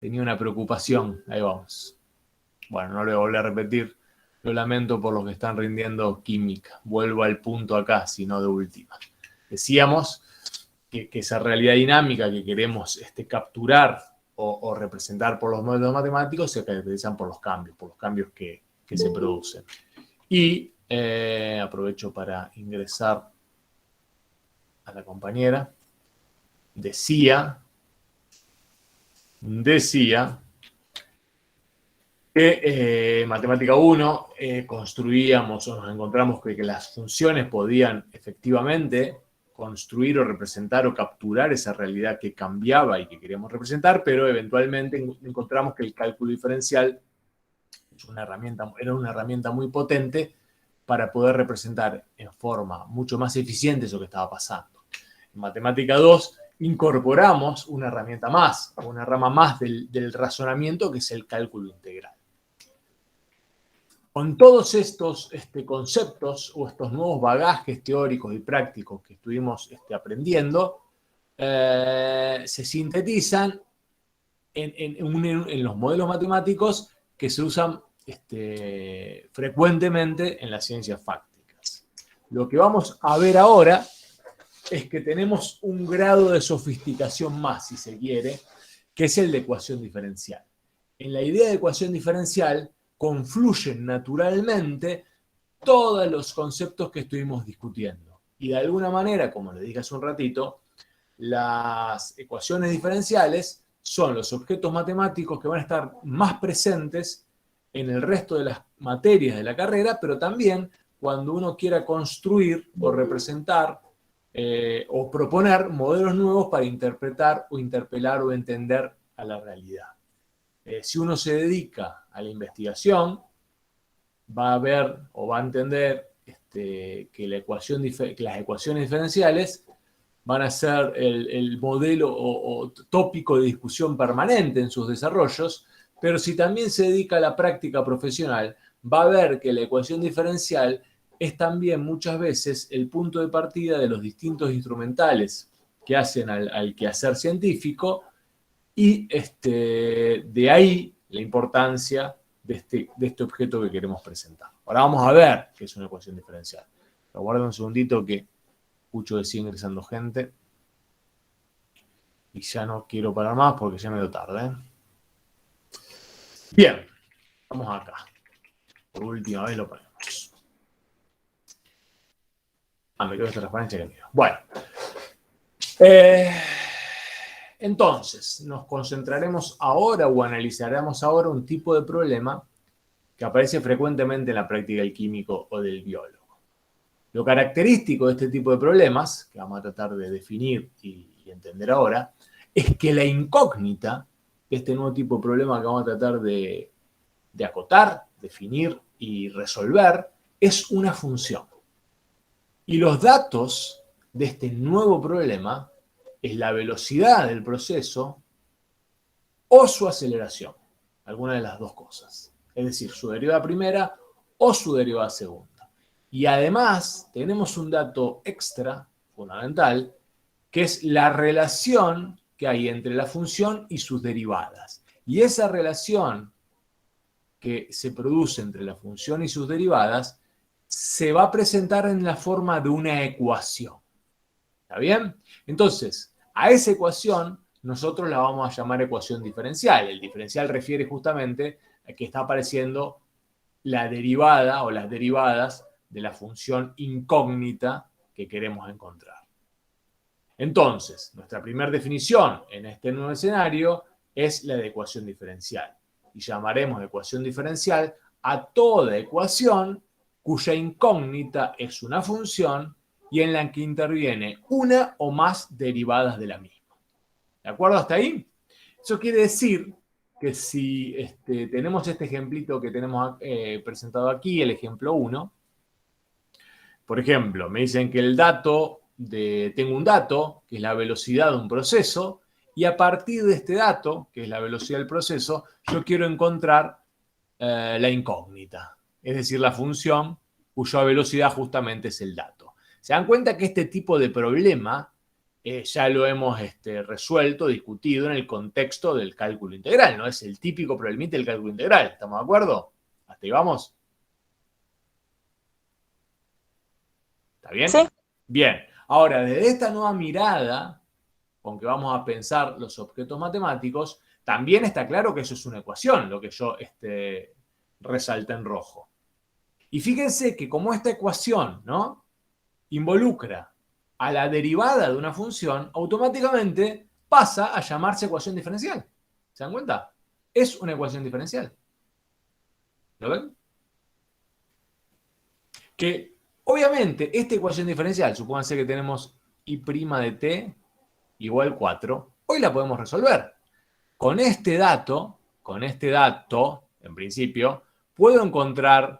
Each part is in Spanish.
tenía una preocupación. Ahí vamos. Bueno, no lo voy a volver a repetir. Lo lamento por los que están rindiendo química. Vuelvo al punto acá, sino de última. Decíamos que esa realidad dinámica que queremos capturar o representar por los modelos matemáticos se caracterizan por los cambios que se producen. Y aprovecho para ingresar a la compañera. Decía que Matemática 1 construíamos o nos encontramos que las funciones podían efectivamente construir o representar o capturar esa realidad que cambiaba y que queríamos representar, pero eventualmente encontramos que el cálculo diferencial era una herramienta muy potente para poder representar en forma mucho más eficiente eso que estaba pasando. En Matemática 2 incorporamos una herramienta más, una rama más del razonamiento, que es el cálculo integral. Con todos estos conceptos o estos nuevos bagajes teóricos y prácticos que estuvimos aprendiendo, se sintetizan en los modelos matemáticos que se usan frecuentemente en las ciencias fácticas. Lo que vamos a ver ahora es que tenemos un grado de sofisticación más, si se quiere, que es el de ecuación diferencial. En la idea de ecuación diferencial confluyen naturalmente todos los conceptos que estuvimos discutiendo. Y de alguna manera, como les dije hace un ratito, las ecuaciones diferenciales son los objetos matemáticos que van a estar más presentes en el resto de las materias de la carrera, pero también cuando uno quiera construir o representar o proponer modelos nuevos para interpretar o interpelar o entender a la realidad. Si uno se dedica a la investigación, va a ver o va a entender que las ecuaciones diferenciales van a ser el modelo o tópico de discusión permanente en sus desarrollos, pero si también se dedica a la práctica profesional, va a ver que la ecuación diferencial es también muchas veces el punto de partida de los distintos instrumentales que hacen al quehacer científico, y de ahí la importancia de este objeto que queremos presentar. Ahora vamos a ver qué es una ecuación diferencial. Aguarden un segundito que escucho que sigue ingresando gente. Y ya no quiero parar más porque ya me dio tarde. Bien, vamos acá. Por última vez lo ponemos. Me quedo esta transparencia que mío. Bueno. Entonces, nos concentraremos ahora o analizaremos ahora un tipo de problema que aparece frecuentemente en la práctica del químico o del biólogo. Lo característico de este tipo de problemas, que vamos a tratar de definir y entender ahora, es que la incógnita de este nuevo tipo de problema que vamos a tratar de acotar, definir y resolver es una función. Y los datos de este nuevo problema es la velocidad del proceso o su aceleración, alguna de las dos cosas. Es decir, su derivada primera o su derivada segunda. Y además tenemos un dato extra, fundamental, que es la relación que hay entre la función y sus derivadas. Y esa relación que se produce entre la función y sus derivadas se va a presentar en la forma de una ecuación. ¿Está bien? Entonces, a esa ecuación nosotros la vamos a llamar ecuación diferencial. El diferencial refiere justamente a que está apareciendo la derivada o las derivadas de la función incógnita que queremos encontrar. Entonces, nuestra primera definición en este nuevo escenario es la de ecuación diferencial. Y llamaremos ecuación diferencial a toda ecuación cuya incógnita es una función y en la que interviene una o más derivadas de la misma. ¿De acuerdo hasta ahí? Eso quiere decir que si tenemos este ejemplito que tenemos presentado aquí, el ejemplo 1, por ejemplo, me dicen que tengo un dato, que es la velocidad de un proceso, y a partir de este dato, que es la velocidad del proceso, yo quiero encontrar la incógnita, es decir, la función cuya velocidad justamente es el dato. ¿Se dan cuenta que este tipo de problema ya lo hemos resuelto, discutido en el contexto del cálculo integral, ¿no? Es el típico problemita del cálculo integral, ¿estamos de acuerdo? ¿Hasta ahí vamos? ¿Está bien? Sí. Bien. Ahora, desde esta nueva mirada, con que vamos a pensar los objetos matemáticos, también está claro que eso es una ecuación, lo que yo resalté en rojo. Y fíjense que como esta ecuación, ¿no?, involucra a la derivada de una función, automáticamente pasa a llamarse ecuación diferencial. ¿Se dan cuenta? Es una ecuación diferencial. ¿Lo ven? Que obviamente esta ecuación diferencial, supónganse que tenemos y' de t igual 4, hoy la podemos resolver. Con este dato, en principio, puedo encontrar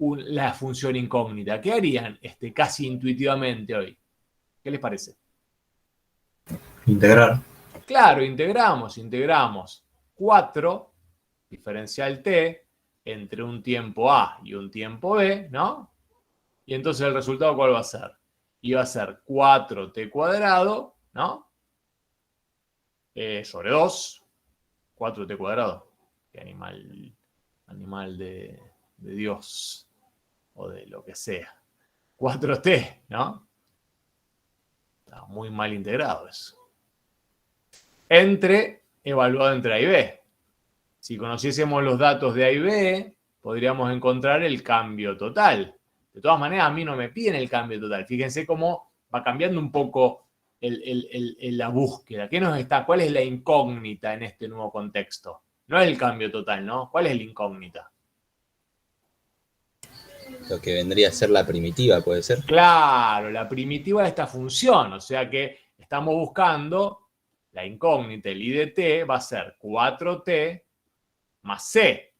la función incógnita. ¿Qué harían casi intuitivamente hoy? ¿Qué les parece? Integrar. Claro, integramos 4, diferencial t, entre un tiempo a y un tiempo b, ¿no? Y entonces el resultado, ¿cuál va a ser? Y va a ser 4t cuadrado, ¿no? Sobre 2, 4t cuadrado. Qué animal de Dios o de lo que sea. 4t, ¿no? Está muy mal integrado eso. Evaluado entre A y B. Si conociésemos los datos de A y B, podríamos encontrar el cambio total. De todas maneras, a mí no me piden el cambio total. Fíjense cómo va cambiando un poco la búsqueda. ¿Cuál es la incógnita en este nuevo contexto? No es el cambio total, ¿no? ¿Cuál es la incógnita? Lo que vendría a ser la primitiva, ¿puede ser? Claro, la primitiva de esta función. O sea que estamos buscando la incógnita, el i de t, va a ser 4t más c.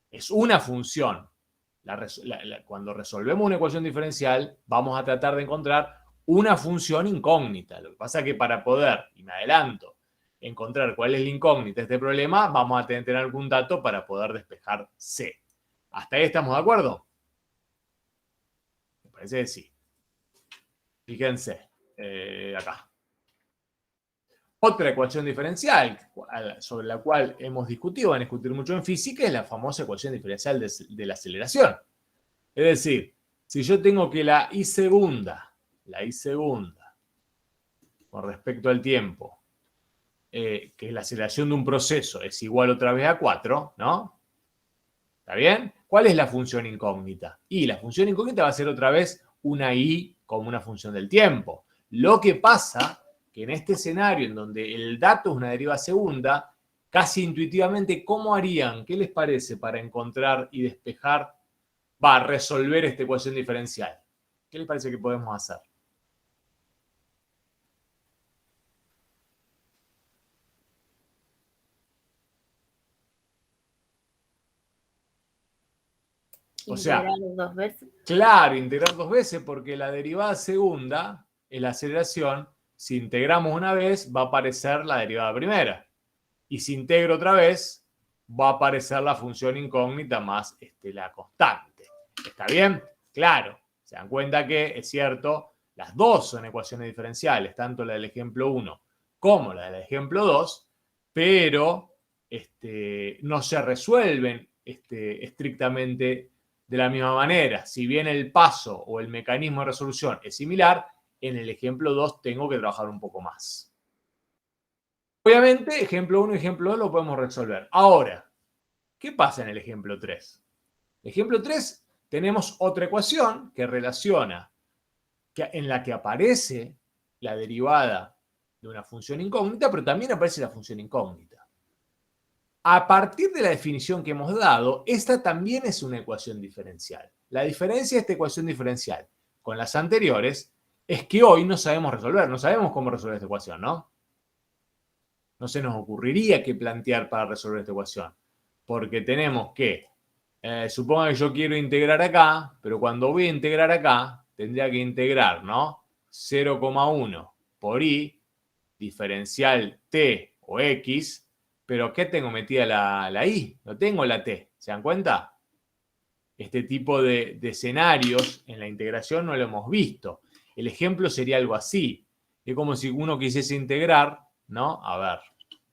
Es una función. Cuando resolvemos una ecuación diferencial, vamos a tratar de encontrar una función incógnita. Lo que pasa es que para poder, y me adelanto, encontrar cuál es la incógnita de este problema, vamos a tener algún dato para poder despejar C. ¿Hasta ahí estamos de acuerdo? Me parece que sí. Fíjense, acá. Otra ecuación diferencial sobre la cual hemos discutido, van a discutir mucho en física, es la famosa ecuación diferencial de la aceleración. Es decir, si yo tengo que la I segunda, con respecto al tiempo, que es la aceleración de un proceso, es igual otra vez a 4, ¿no? ¿Está bien? ¿Cuál es la función incógnita? Y la función incógnita va a ser otra vez una I como una función del tiempo. Lo que pasa que en este escenario en donde el dato es una derivada segunda, casi intuitivamente, ¿cómo harían? ¿Qué les parece para encontrar y despejar, resolver esta ecuación diferencial? ¿Qué les parece que podemos hacer? O sea, Integrar 2 veces. Claro, integrar 2 veces porque la derivada segunda, en la aceleración, si integramos una vez, va a aparecer la derivada primera. Y si integro otra vez, va a aparecer la función incógnita más la constante. ¿Está bien? Claro. Se dan cuenta que, es cierto, las dos son ecuaciones diferenciales, tanto la del ejemplo 1 como la del ejemplo 2, pero no se resuelven estrictamente de la misma manera. Si bien el paso o el mecanismo de resolución es similar, en el ejemplo 2 tengo que trabajar un poco más. Obviamente, ejemplo 1 y ejemplo 2 lo podemos resolver. Ahora, ¿qué pasa en el ejemplo 3? En el ejemplo 3 tenemos otra ecuación que relaciona, en la que aparece la derivada de una función incógnita, pero también aparece la función incógnita. A partir de la definición que hemos dado, esta también es una ecuación diferencial. La diferencia de esta ecuación diferencial con las anteriores es que hoy no sabemos resolver, no sabemos cómo resolver esta ecuación, ¿no? No se nos ocurriría qué plantear para resolver esta ecuación, porque tenemos que, suponga que yo quiero integrar acá, pero cuando voy a integrar acá, tendría que integrar, ¿no? 0,1 por i, diferencial t o x, pero ¿qué tengo metida la i? No tengo la t. ¿Se dan cuenta? Este tipo de escenarios en la integración no lo hemos visto. El ejemplo sería algo así. Es como si uno quisiese integrar, ¿no? A ver,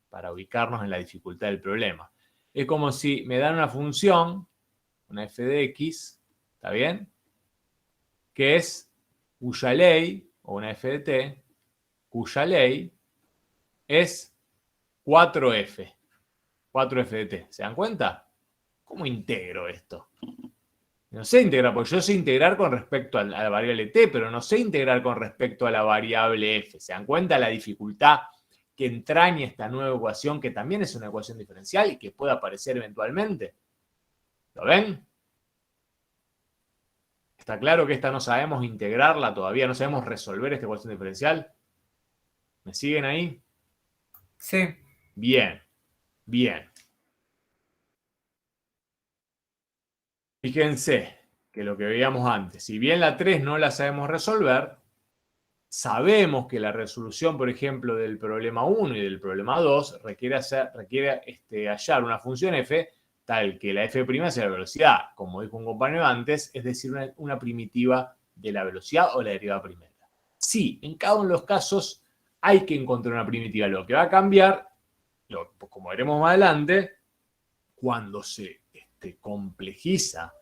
para ubicarnos en la dificultad del problema. Es como si me dan una función, una f de x, ¿está bien? Que es cuya ley, o una f de t, cuya ley es 4f. 4f de t. ¿Se dan cuenta? ¿Cómo integro esto? No sé integrar, porque yo sé integrar con respecto a la variable t, pero no sé integrar con respecto a la variable f. ¿Se dan cuenta la dificultad que entraña esta nueva ecuación, que también es una ecuación diferencial y que puede aparecer eventualmente? ¿Lo ven? ¿Está claro que esta no sabemos integrarla todavía? ¿No sabemos resolver esta ecuación diferencial? ¿Me siguen ahí? Sí. Bien, bien. Fíjense que lo que veíamos antes, si bien la 3 no la sabemos resolver, sabemos que la resolución, por ejemplo, del problema 1 y del problema 2 requiere hallar una función f tal que la f' sea la velocidad, como dijo un compañero antes, es decir, una primitiva de la velocidad o la derivada primera. Sí, en cada uno de los casos hay que encontrar una primitiva. Lo que va a cambiar, como veremos más adelante, cuando se complejiza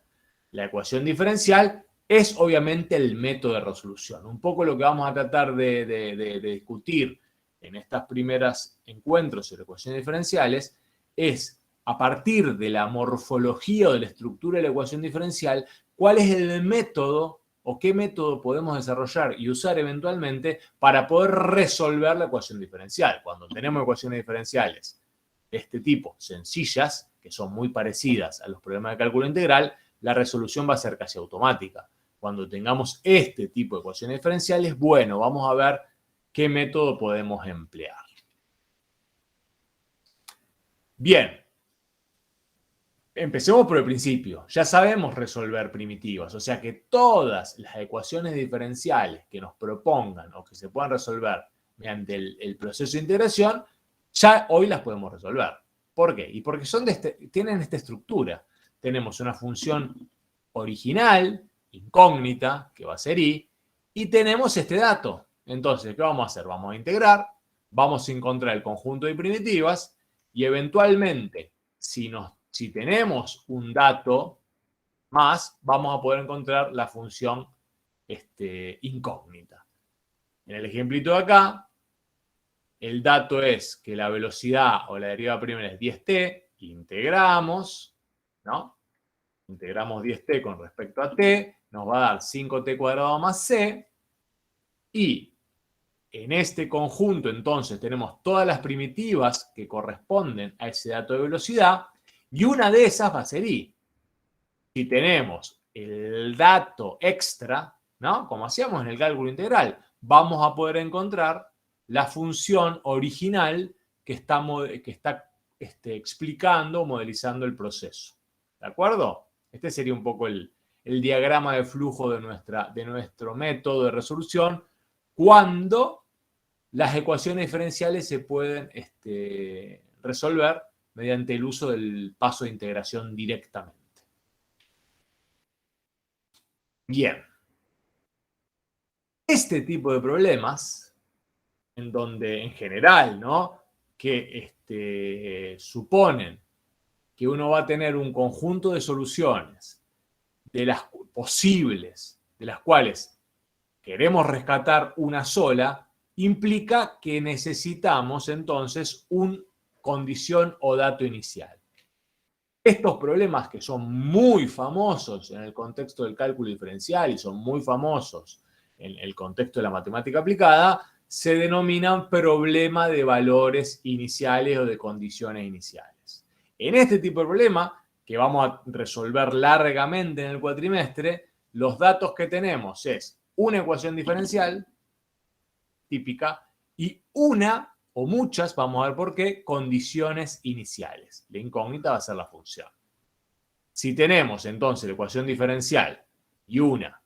la ecuación diferencial, es obviamente el método de resolución. Un poco lo que vamos a tratar de discutir en estas primeras encuentros sobre ecuaciones diferenciales es, a partir de la morfología o de la estructura de la ecuación diferencial, cuál es el método o qué método podemos desarrollar y usar eventualmente para poder resolver la ecuación diferencial. Cuando tenemos ecuaciones diferenciales de este tipo, sencillas, que son muy parecidas a los problemas de cálculo integral, la resolución va a ser casi automática. Cuando tengamos este tipo de ecuaciones diferenciales, bueno, vamos a ver qué método podemos emplear. Bien, empecemos por el principio. Ya sabemos resolver primitivas, o sea que todas las ecuaciones diferenciales que nos propongan o que se puedan resolver mediante el proceso de integración, ya hoy las podemos resolver. ¿Por qué? Y porque tienen esta estructura. Tenemos una función original, incógnita, que va a ser y tenemos este dato. Entonces, ¿qué vamos a hacer? Vamos a integrar, vamos a encontrar el conjunto de primitivas y eventualmente, si tenemos un dato más, vamos a poder encontrar la función incógnita. En el ejemplito de acá, el dato es que la velocidad o la derivada primera es 10t, integramos, ¿no? Integramos 10t con respecto a t, nos va a dar 5t cuadrado más c, y en este conjunto entonces tenemos todas las primitivas que corresponden a ese dato de velocidad, y una de esas va a ser y. Si tenemos el dato extra, ¿no? Como hacíamos en el cálculo integral, vamos a poder encontrar la función original que está explicando o modelizando el proceso. ¿De acuerdo? Este sería un poco el diagrama de flujo de nuestro método de resolución cuando las ecuaciones diferenciales se pueden resolver mediante el uso del paso de integración directamente. Bien. Este tipo de problemas, en donde en general, ¿no? Que suponen que uno va a tener un conjunto de soluciones de las posibles, de las cuales queremos rescatar una sola, implica que necesitamos entonces una condición o dato inicial. Estos problemas que son muy famosos en el contexto del cálculo diferencial y son muy famosos en el contexto de la matemática aplicada, se denominan problema de valores iniciales o de condiciones iniciales. En este tipo de problema, que vamos a resolver largamente en el cuatrimestre, los datos que tenemos es una ecuación diferencial típica y una o muchas, vamos a ver por qué, condiciones iniciales. La incógnita va a ser la función. Si tenemos entonces la ecuación diferencial y una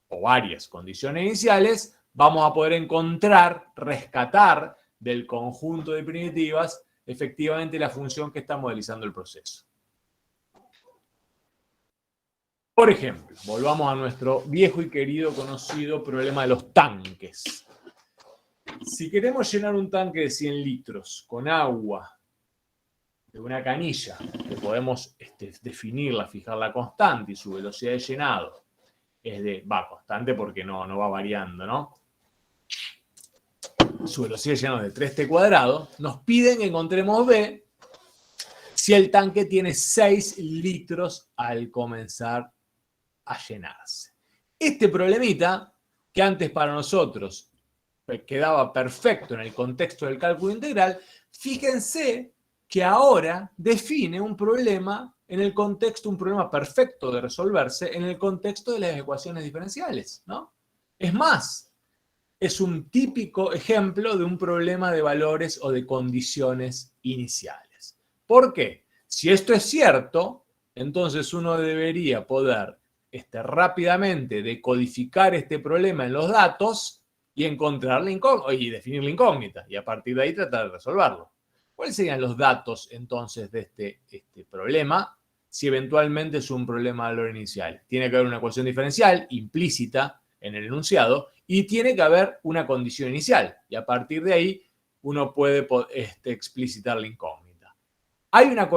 o varias condiciones iniciales, vamos a poder rescatar del conjunto de primitivas efectivamente la función que está modelizando el proceso. Por ejemplo, volvamos a nuestro viejo y querido conocido problema de los tanques. Si queremos llenar un tanque de 100 litros con agua de una canilla, que podemos definirla, fijar la constante y su velocidad de llenado es constante porque no va variando, ¿no? Su velocidad de llenado es de 3t², nos piden que encontremos B si el tanque tiene 6 litros al comenzar a llenarse. Este problemita, que antes para nosotros quedaba perfecto en el contexto del cálculo integral, fíjense que ahora define un problema en el contexto, un problema perfecto de resolverse en el contexto de las ecuaciones diferenciales, ¿no? Es más, es un típico ejemplo de un problema de valores o de condiciones iniciales. ¿Por qué? Si esto es cierto, entonces uno debería poder rápidamente decodificar este problema en los datos y encontrar la incógnita, y definir la incógnita, y a partir de ahí tratar de resolverlo. ¿Cuáles serían los datos entonces de este problema si eventualmente es un problema de valor inicial? Tiene que haber una ecuación diferencial implícita en el enunciado y tiene que haber una condición inicial, y a partir de ahí uno puede explicitar la incógnita. ¿Hay una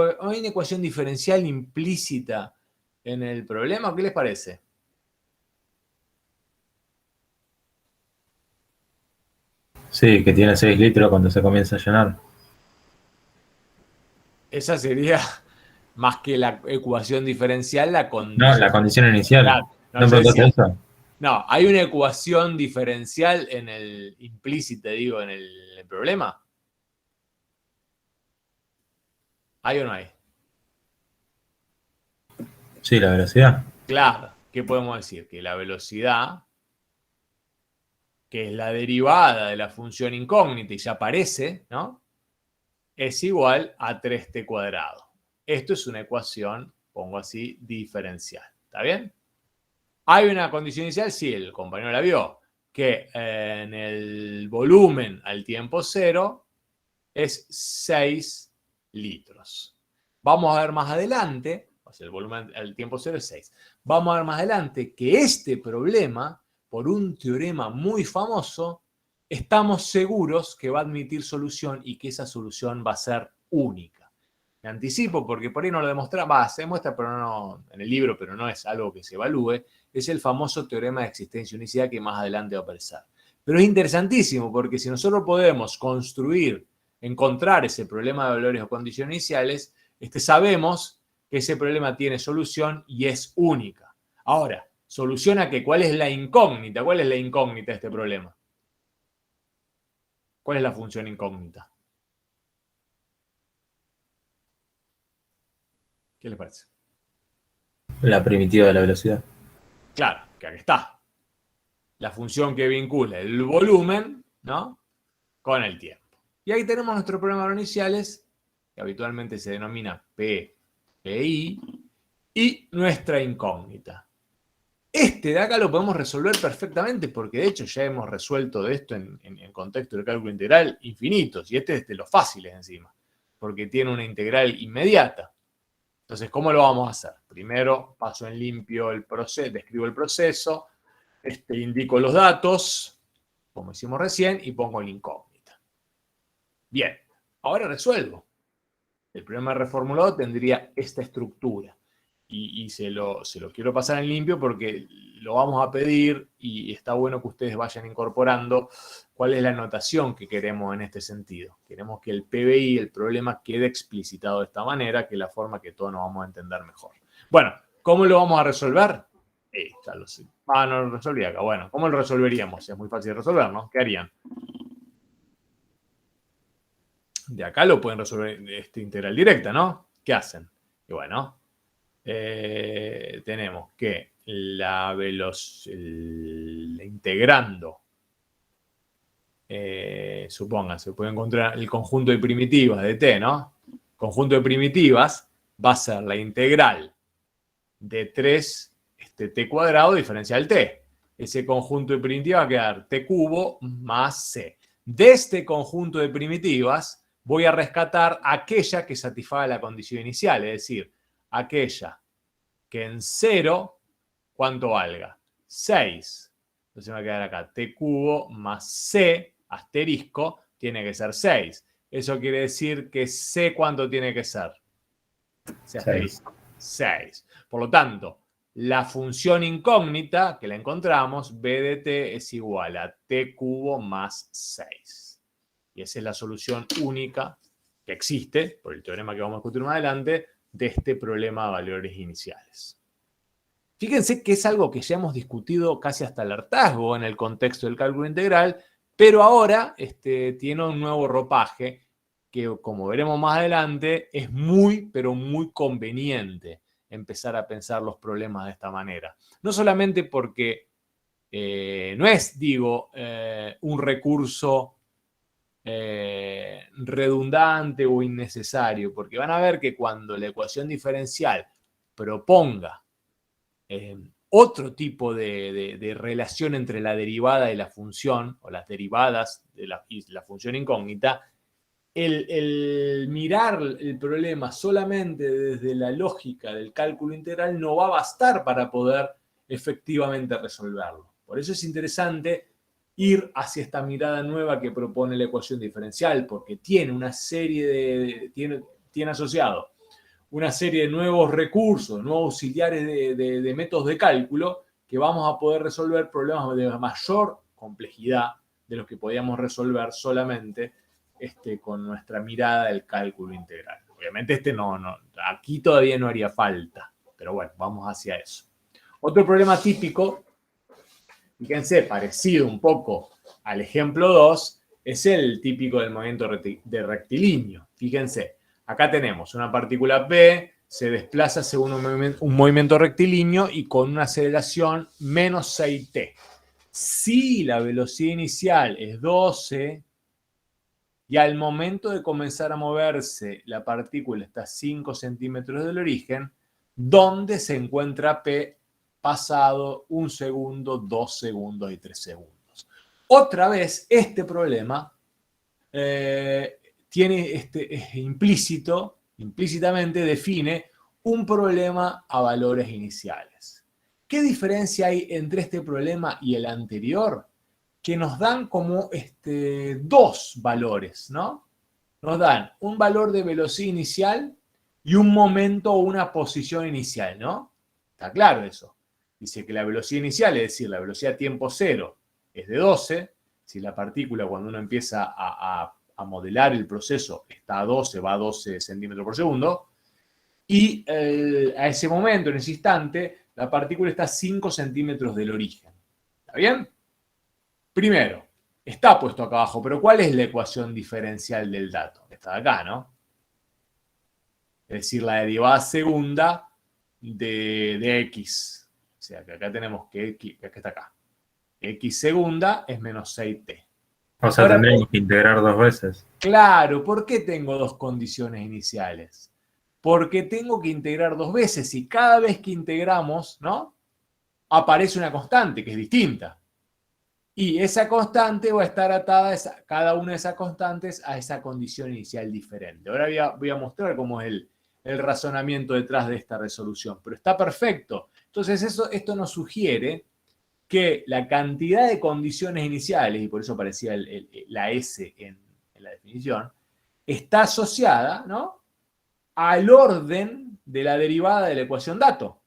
ecuación diferencial implícita en el problema? ¿Qué les parece? Sí, que tiene 6 litros cuando se comienza a llenar. Esa sería, más que la ecuación diferencial, la No, condición. la condición inicial. Claro, ¿No yo preguntaste decía, eso? no, hay una ecuación diferencial en el implícita, digo, en el problema. ¿Hay o no hay? Sí, la velocidad. Claro, ¿qué podemos decir? Que la velocidad, que es la derivada de la función incógnita y ya aparece, ¿no? Es igual a 3t². Esto es una ecuación, pongo así, diferencial. ¿Está bien? ¿Hay una condición inicial? Sí, el compañero la vio, que en el volumen al tiempo cero es 6 litros. Vamos a ver más adelante, o sea, el volumen al tiempo cero es 6. Vamos a ver más adelante que este problema, por un teorema muy famoso, estamos seguros que va a admitir solución y que esa solución va a ser única. Me anticipo porque por ahí no lo demostraba, se demuestra pero no, en el libro, pero no es algo que se evalúe, es el famoso teorema de existencia y unicidad que más adelante va a aparecer. Pero es interesantísimo porque si nosotros podemos encontrar ese problema de valores o condiciones iniciales, sabemos que ese problema tiene solución y es única. Ahora, ¿solución a qué? ¿Cuál es la incógnita? ¿Cuál es la incógnita de este problema? ¿Cuál es la función incógnita? ¿Qué les parece? La primitiva de la velocidad. Claro, que aquí está. La función que vincula el volumen, ¿no?, con el tiempo. Y ahí tenemos nuestro problema de iniciales, que habitualmente se denomina P, PI, y nuestra incógnita. De acá lo podemos resolver perfectamente porque de hecho ya hemos resuelto de esto en contexto del cálculo integral infinitos, y este es de los fáciles encima, porque tiene una integral inmediata. Entonces, ¿cómo lo vamos a hacer? Primero paso en limpio el proceso, describo el proceso, indico los datos, como hicimos recién, y pongo la incógnita. Bien, ahora resuelvo. El problema reformulado tendría esta estructura. Y se lo quiero pasar en limpio porque lo vamos a pedir y está bueno que ustedes vayan incorporando cuál es la notación que queremos en este sentido. Queremos que el PBI, el problema, quede explicitado de esta manera, que es la forma que todos nos vamos a entender mejor. Bueno, ¿cómo lo vamos a resolver? Ya lo sé. No lo resolví acá. Bueno, ¿cómo lo resolveríamos? Es muy fácil de resolver, ¿no? ¿Qué harían? De acá lo pueden resolver integral directa, ¿no? ¿Qué hacen? Y bueno, tenemos que integrando, supónganse, puede encontrar el conjunto de primitivas de t, ¿no? Conjunto de primitivas va a ser la integral de 3 t² diferencial t. Ese conjunto de primitivas va a quedar t cubo más c. De este conjunto de primitivas voy a rescatar aquella que satisfaga la condición inicial, es decir, aquella que en 0, ¿cuánto valga? 6. Entonces me va a quedar acá t cubo más c asterisco, tiene que ser 6. Eso quiere decir que C, ¿cuánto tiene que ser? C asterisco. 6. Por lo tanto, la función incógnita que la encontramos, b de t es igual a t cubo más 6. Y esa es la solución única que existe, por el teorema que vamos a discutir más adelante, de este problema de valores iniciales. Fíjense que es algo que ya hemos discutido casi hasta el hartazgo en el contexto del cálculo integral, pero ahora tiene un nuevo ropaje que, como veremos más adelante, es muy, pero muy conveniente empezar a pensar los problemas de esta manera. No solamente porque no es, digo, un recurso redundante o innecesario, porque van a ver que cuando la ecuación diferencial proponga otro tipo de relación entre la derivada y la función, o las derivadas y la función incógnita, el mirar el problema solamente desde la lógica del cálculo integral no va a bastar para poder efectivamente resolverlo. Por eso es interesante ir hacia esta mirada nueva que propone la ecuación diferencial, porque tiene una serie tiene asociado una serie de nuevos recursos, nuevos auxiliares de métodos de cálculo que vamos a poder resolver problemas de mayor complejidad de los que podíamos resolver solamente con nuestra mirada del cálculo integral. Obviamente aquí todavía no haría falta, pero bueno, vamos hacia eso. Otro problema típico, fíjense, parecido un poco al ejemplo 2, es el típico del movimiento de rectilíneo. Fíjense, acá tenemos una partícula P, se desplaza según un movimiento rectilíneo y con una aceleración menos 6t. Si la velocidad inicial es 12 y al momento de comenzar a moverse la partícula está a 5 centímetros del origen, ¿dónde se encuentra P pasado 1 segundo, 2 segundos y 3 segundos? Otra vez, este problema tiene implícitamente define un problema a valores iniciales. ¿Qué diferencia hay entre este problema y el anterior? Que nos dan como dos valores, ¿no? Nos dan un valor de velocidad inicial y un momento o una posición inicial, ¿no? Está claro eso. Dice que la velocidad inicial, es decir, la velocidad tiempo cero, es de 12. Si la partícula, cuando uno empieza a modelar el proceso, está a 12, va a 12 centímetros por segundo. Y a ese momento, en ese instante, la partícula está a 5 centímetros del origen. ¿Está bien? Primero, está puesto acá abajo, pero ¿cuál es la ecuación diferencial del dato? Está acá, ¿no? Es decir, la derivada segunda de x. O sea, que acá tenemos que está acá. X segunda es menos 6t. O sea, Ahora, tendríamos que integrar dos veces. Claro, ¿por qué tengo dos condiciones iniciales? Porque tengo que integrar dos veces y cada vez que integramos, ¿no? Aparece una constante que es distinta. Y esa constante va a estar atada, cada una de esas constantes, a esa condición inicial diferente. Ahora voy a mostrar cómo es el razonamiento detrás de esta resolución, pero está perfecto. Entonces esto nos sugiere que la cantidad de condiciones iniciales, y por eso aparecía la S en la definición, está asociada, ¿no?, al orden de la derivada de la ecuación dato.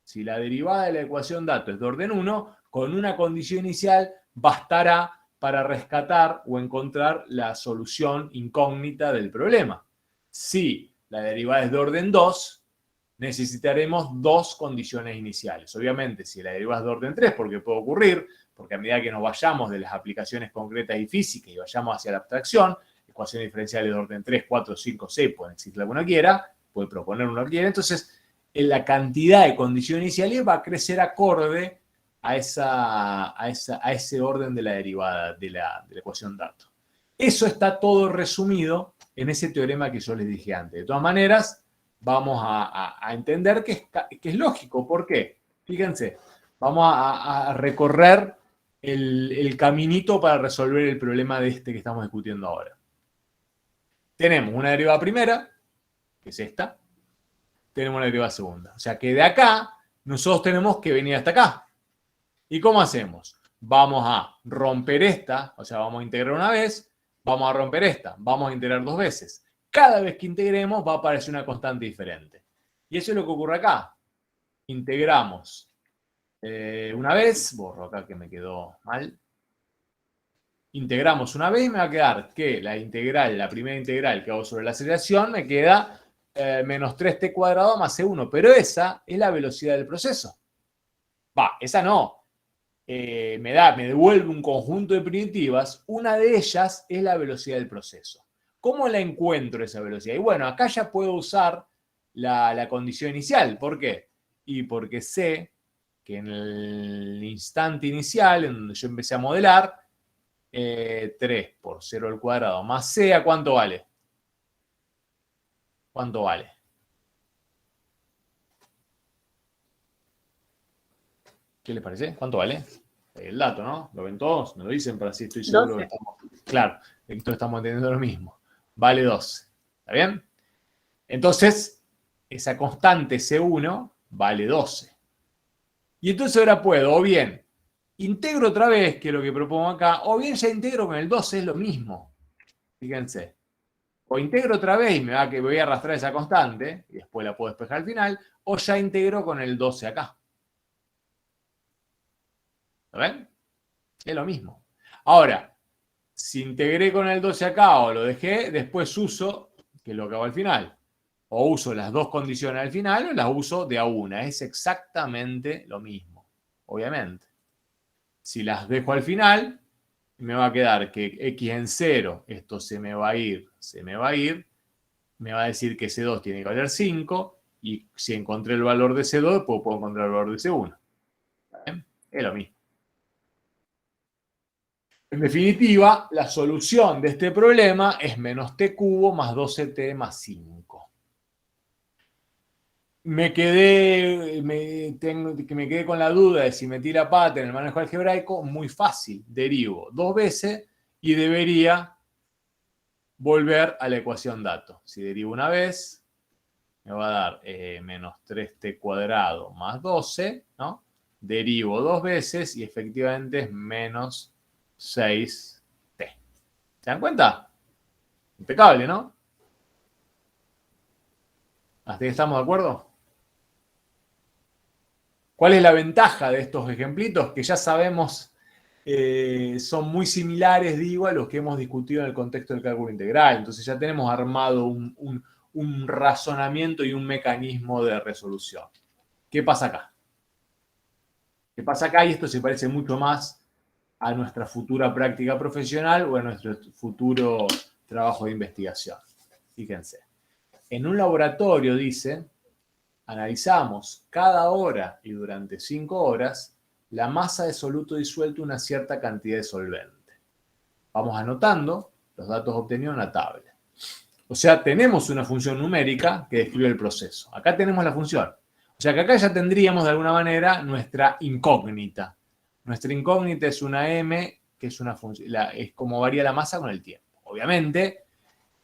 Si la derivada de la ecuación dato es de orden 1, con una condición inicial bastará para rescatar o encontrar la solución incógnita del problema. Si la derivada es de orden 2, necesitaremos dos condiciones iniciales. Obviamente, si la derivada es de orden 3, porque puede ocurrir, porque a medida que nos vayamos de las aplicaciones concretas y físicas y vayamos hacia la abstracción, ecuaciones diferenciales de orden 3, 4, 5, 6, pueden existir la que uno quiera, puede proponer uno que quiera. Entonces, la cantidad de condiciones iniciales va a crecer acorde a ese orden de la derivada de la ecuación dato. Eso está todo resumido en ese teorema que yo les dije antes. De todas maneras, vamos a entender que es lógico. ¿Por qué? Fíjense, vamos a recorrer el caminito para resolver el problema que estamos discutiendo ahora. Tenemos una derivada primera, que es esta. Tenemos una derivada segunda. O sea que de acá, nosotros tenemos que venir hasta acá. ¿Y cómo hacemos? vamos a romper esta, o sea, vamos a integrar una vez, vamos a romper esta, vamos a integrar 2 veces. Cada vez que integremos va a aparecer una constante diferente. Y eso es lo que ocurre acá. Integramos una vez, borro acá que me quedó mal. Integramos una vez y me va a quedar que la integral, la primera integral que hago sobre la aceleración, me queda menos 3t cuadrado más c1. Pero esa es la velocidad del proceso. Esa no. Me devuelve un conjunto de primitivas. Una de ellas es la velocidad del proceso. ¿Cómo la encuentro esa velocidad? Y bueno, acá ya puedo usar la condición inicial. ¿Por qué? Y porque sé que en el instante inicial, en donde yo empecé a modelar, 3 por 0 al cuadrado más c, ¿a cuánto vale? ¿Cuánto vale? ¿Qué les parece? ¿Cuánto vale? El dato, ¿no? ¿Lo ven todos? ¿Me lo dicen para así estoy seguro 12. que estamos... Claro, entonces estamos entendiendo lo mismo. Vale 12. ¿Está bien? Entonces, esa constante C1 vale 12. Y entonces ahora puedo, o bien, integro otra vez, que es lo que propongo acá, o bien ya integro con el 12, es lo mismo. Fíjense. O integro otra vez y que voy a arrastrar esa constante, y después la puedo despejar al final, o ya integro con el 12 acá. ¿Lo ven? Es lo mismo. Ahora, si integré con el 12 acá o lo dejé, después uso, que es lo que hago al final. O uso las dos condiciones al final o las uso de a una. Es exactamente lo mismo, obviamente. Si las dejo al final, me va a quedar que x en 0, esto se me va a ir, me va a decir que C2 tiene que valer 5, y si encontré el valor de C2, puedo encontrar el valor de C1. ¿Bien? Es lo mismo. En definitiva, la solución de este problema es menos t cubo más 12t más 5. Me quedé con la duda de si metí la pata en el manejo algebraico. Muy fácil. Derivo 2 veces y debería volver a la ecuación dato. Si derivo una vez, me va a dar menos 3t cuadrado más 12, ¿no? Derivo 2 veces y efectivamente es menos 6t. ¿Se dan cuenta? Impecable, ¿no? ¿Hasta ahí estamos de acuerdo? ¿Cuál es la ventaja de estos ejemplitos? Que ya sabemos son muy similares, digo, a los que hemos discutido en el contexto del cálculo integral. Entonces ya tenemos armado un razonamiento y un mecanismo de resolución. ¿Qué pasa acá? ¿Qué pasa acá? Y esto se parece mucho más a nuestra futura práctica profesional o a nuestro futuro trabajo de investigación. Fíjense. En un laboratorio, dice, analizamos cada hora y durante 5 horas la masa de soluto disuelto en una cierta cantidad de solvente. Vamos anotando los datos obtenidos en la tabla. O sea, tenemos una función numérica que describe el proceso. Acá tenemos la función. O sea, que acá ya tendríamos de alguna manera nuestra incógnita. Nuestra incógnita es una m, que es una función, es como varía la masa con el tiempo. Obviamente,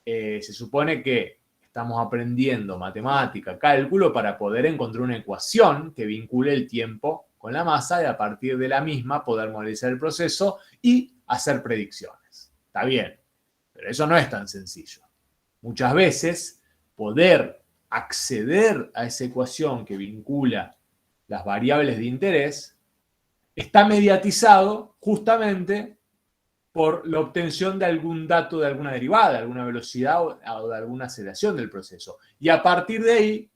se supone que estamos aprendiendo matemática, cálculo, para poder encontrar una ecuación que vincule el tiempo con la masa y a partir de la misma poder modelizar el proceso y hacer predicciones. Está bien, pero eso no es tan sencillo. Muchas veces poder acceder a esa ecuación que vincula las variables de interés está mediatizado justamente por la obtención de algún dato de alguna derivada, de alguna velocidad o de alguna aceleración del proceso. Y a partir de ahí,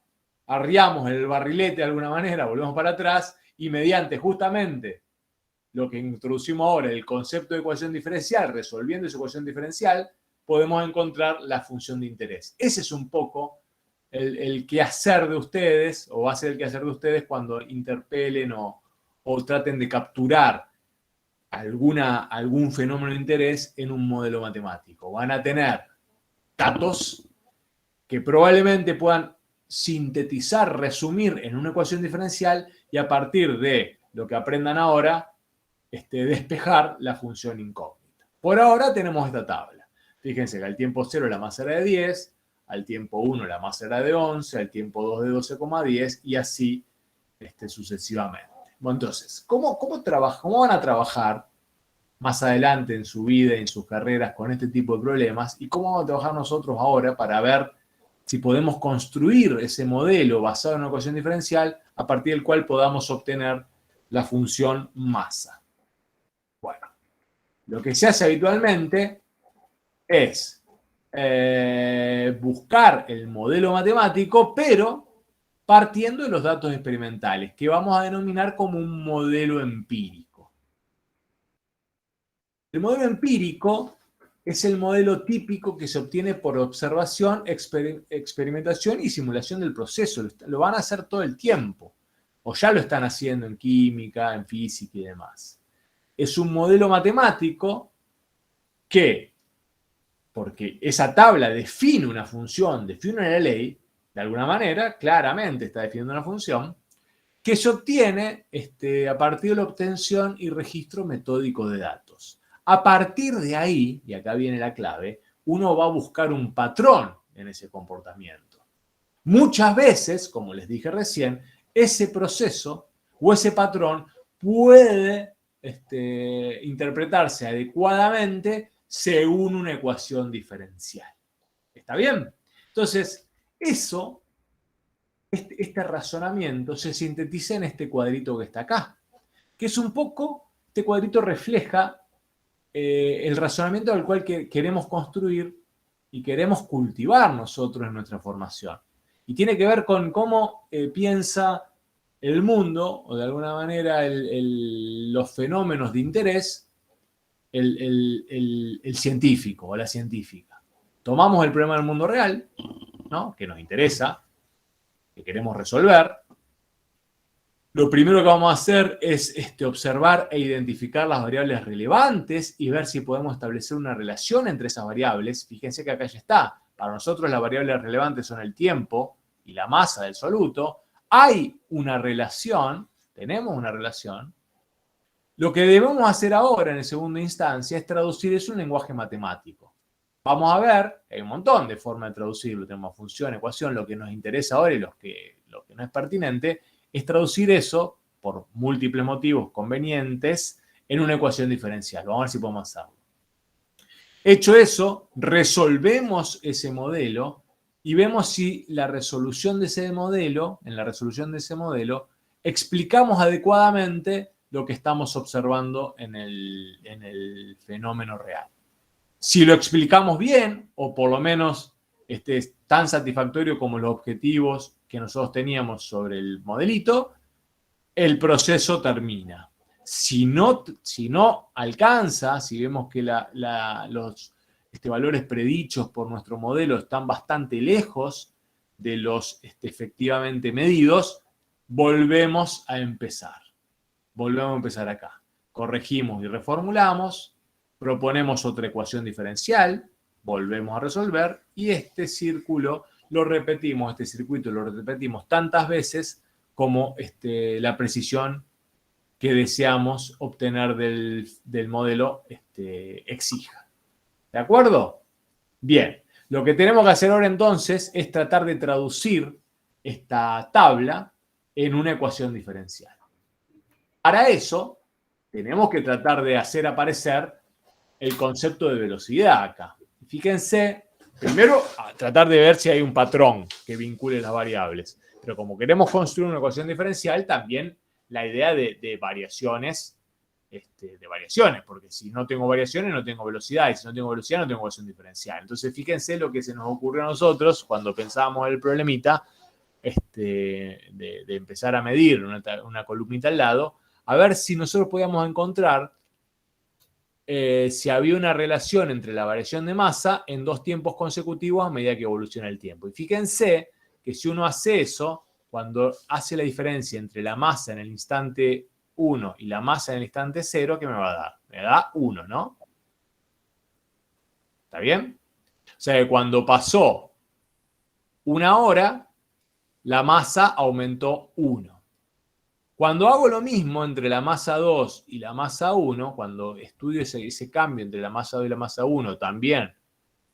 arriamos el barrilete de alguna manera, volvemos para atrás, y mediante justamente lo que introducimos ahora, el concepto de ecuación diferencial, resolviendo esa ecuación diferencial, podemos encontrar la función de interés. Ese es un poco el quehacer de ustedes, o va a ser el quehacer de ustedes cuando interpelen o traten de capturar algún fenómeno de interés en un modelo matemático. Van a tener datos que probablemente puedan sintetizar, resumir en una ecuación diferencial y a partir de lo que aprendan ahora, despejar la función incógnita. Por ahora tenemos esta tabla. Fíjense que al tiempo 0 la masa era de 10, al tiempo 1 la masa era de 11, al tiempo 2 de 12,10 y así sucesivamente. Bueno, entonces, ¿cómo van a trabajar más adelante en su vida y en sus carreras con este tipo de problemas? ¿Y cómo vamos a trabajar nosotros ahora para ver si podemos construir ese modelo basado en una ecuación diferencial a partir del cual podamos obtener la función masa? Bueno, lo que se hace habitualmente es buscar el modelo matemático, pero partiendo de los datos experimentales, que vamos a denominar como un modelo empírico. El modelo empírico es el modelo típico que se obtiene por observación, experimentación y simulación del proceso. Lo van a hacer todo el tiempo, o ya lo están haciendo en química, en física y demás. Es un modelo matemático que, porque esa tabla define una función, define una ley, de alguna manera, claramente está definiendo una función, que se obtiene a partir de la obtención y registro metódico de datos. A partir de ahí, y acá viene la clave, uno va a buscar un patrón en ese comportamiento. Muchas veces, como les dije recién, ese proceso o ese patrón puede interpretarse adecuadamente según una ecuación diferencial. ¿Está bien? Entonces, este razonamiento se sintetiza en este cuadrito que está acá, que es un poco, este cuadrito refleja el razonamiento al cual queremos construir y queremos cultivar nosotros en nuestra formación. Y tiene que ver con cómo piensa el mundo, o de alguna manera los fenómenos de interés, el científico o la científica. Tomamos el problema del mundo real, ¿no?, que nos interesa, que queremos resolver. Lo primero que vamos a hacer es observar e identificar las variables relevantes y ver si podemos establecer una relación entre esas variables. Fíjense que acá ya está. Para nosotros las variables relevantes son el tiempo y la masa del soluto. Hay una relación, tenemos una relación. Lo que debemos hacer ahora en segunda instancia es traducir eso en un lenguaje matemático. Vamos a ver, hay un montón de formas de traducirlo. Tenemos función, ecuación. Lo que nos interesa ahora y lo que no es pertinente es traducir eso, por múltiples motivos convenientes, en una ecuación diferencial. Vamos a ver si podemos hacerlo. Hecho eso, resolvemos ese modelo y vemos si en la resolución de ese modelo, explicamos adecuadamente lo que estamos observando en el fenómeno real. Si lo explicamos bien, o por lo menos es tan satisfactorio como los objetivos que nosotros teníamos sobre el modelito, el proceso termina. Si no alcanza, si vemos que los valores predichos por nuestro modelo están bastante lejos de los efectivamente medidos, volvemos a empezar. Volvemos a empezar acá. Corregimos y reformulamos, proponemos otra ecuación diferencial, volvemos a resolver y este círculo lo repetimos, este circuito lo repetimos tantas veces como la precisión que deseamos obtener del modelo exija. ¿De acuerdo? Bien, lo que tenemos que hacer ahora entonces es tratar de traducir esta tabla en una ecuación diferencial. Para eso, tenemos que tratar de hacer aparecer el concepto de velocidad acá. Fíjense, primero, a tratar de ver si hay un patrón que vincule las variables. Pero como queremos construir una ecuación diferencial, también la idea de variaciones, porque si no tengo variaciones, no tengo velocidad, y si no tengo velocidad, no tengo ecuación diferencial. Entonces, fíjense lo que se nos ocurrió a nosotros cuando pensábamos el problemita, de empezar a medir una columnita al lado, a ver si nosotros podíamos encontrar si había una relación entre la variación de masa en dos tiempos consecutivos a medida que evoluciona el tiempo. Y fíjense que si uno hace eso, cuando hace la diferencia entre la masa en el instante 1 y la masa en el instante 0, ¿qué me va a dar? Me da 1, ¿no? ¿Está bien? O sea que cuando pasó una hora, la masa aumentó 1. Cuando hago lo mismo entre la masa 2 y la masa 1, cuando estudio ese cambio entre la masa 2 y la masa 1, también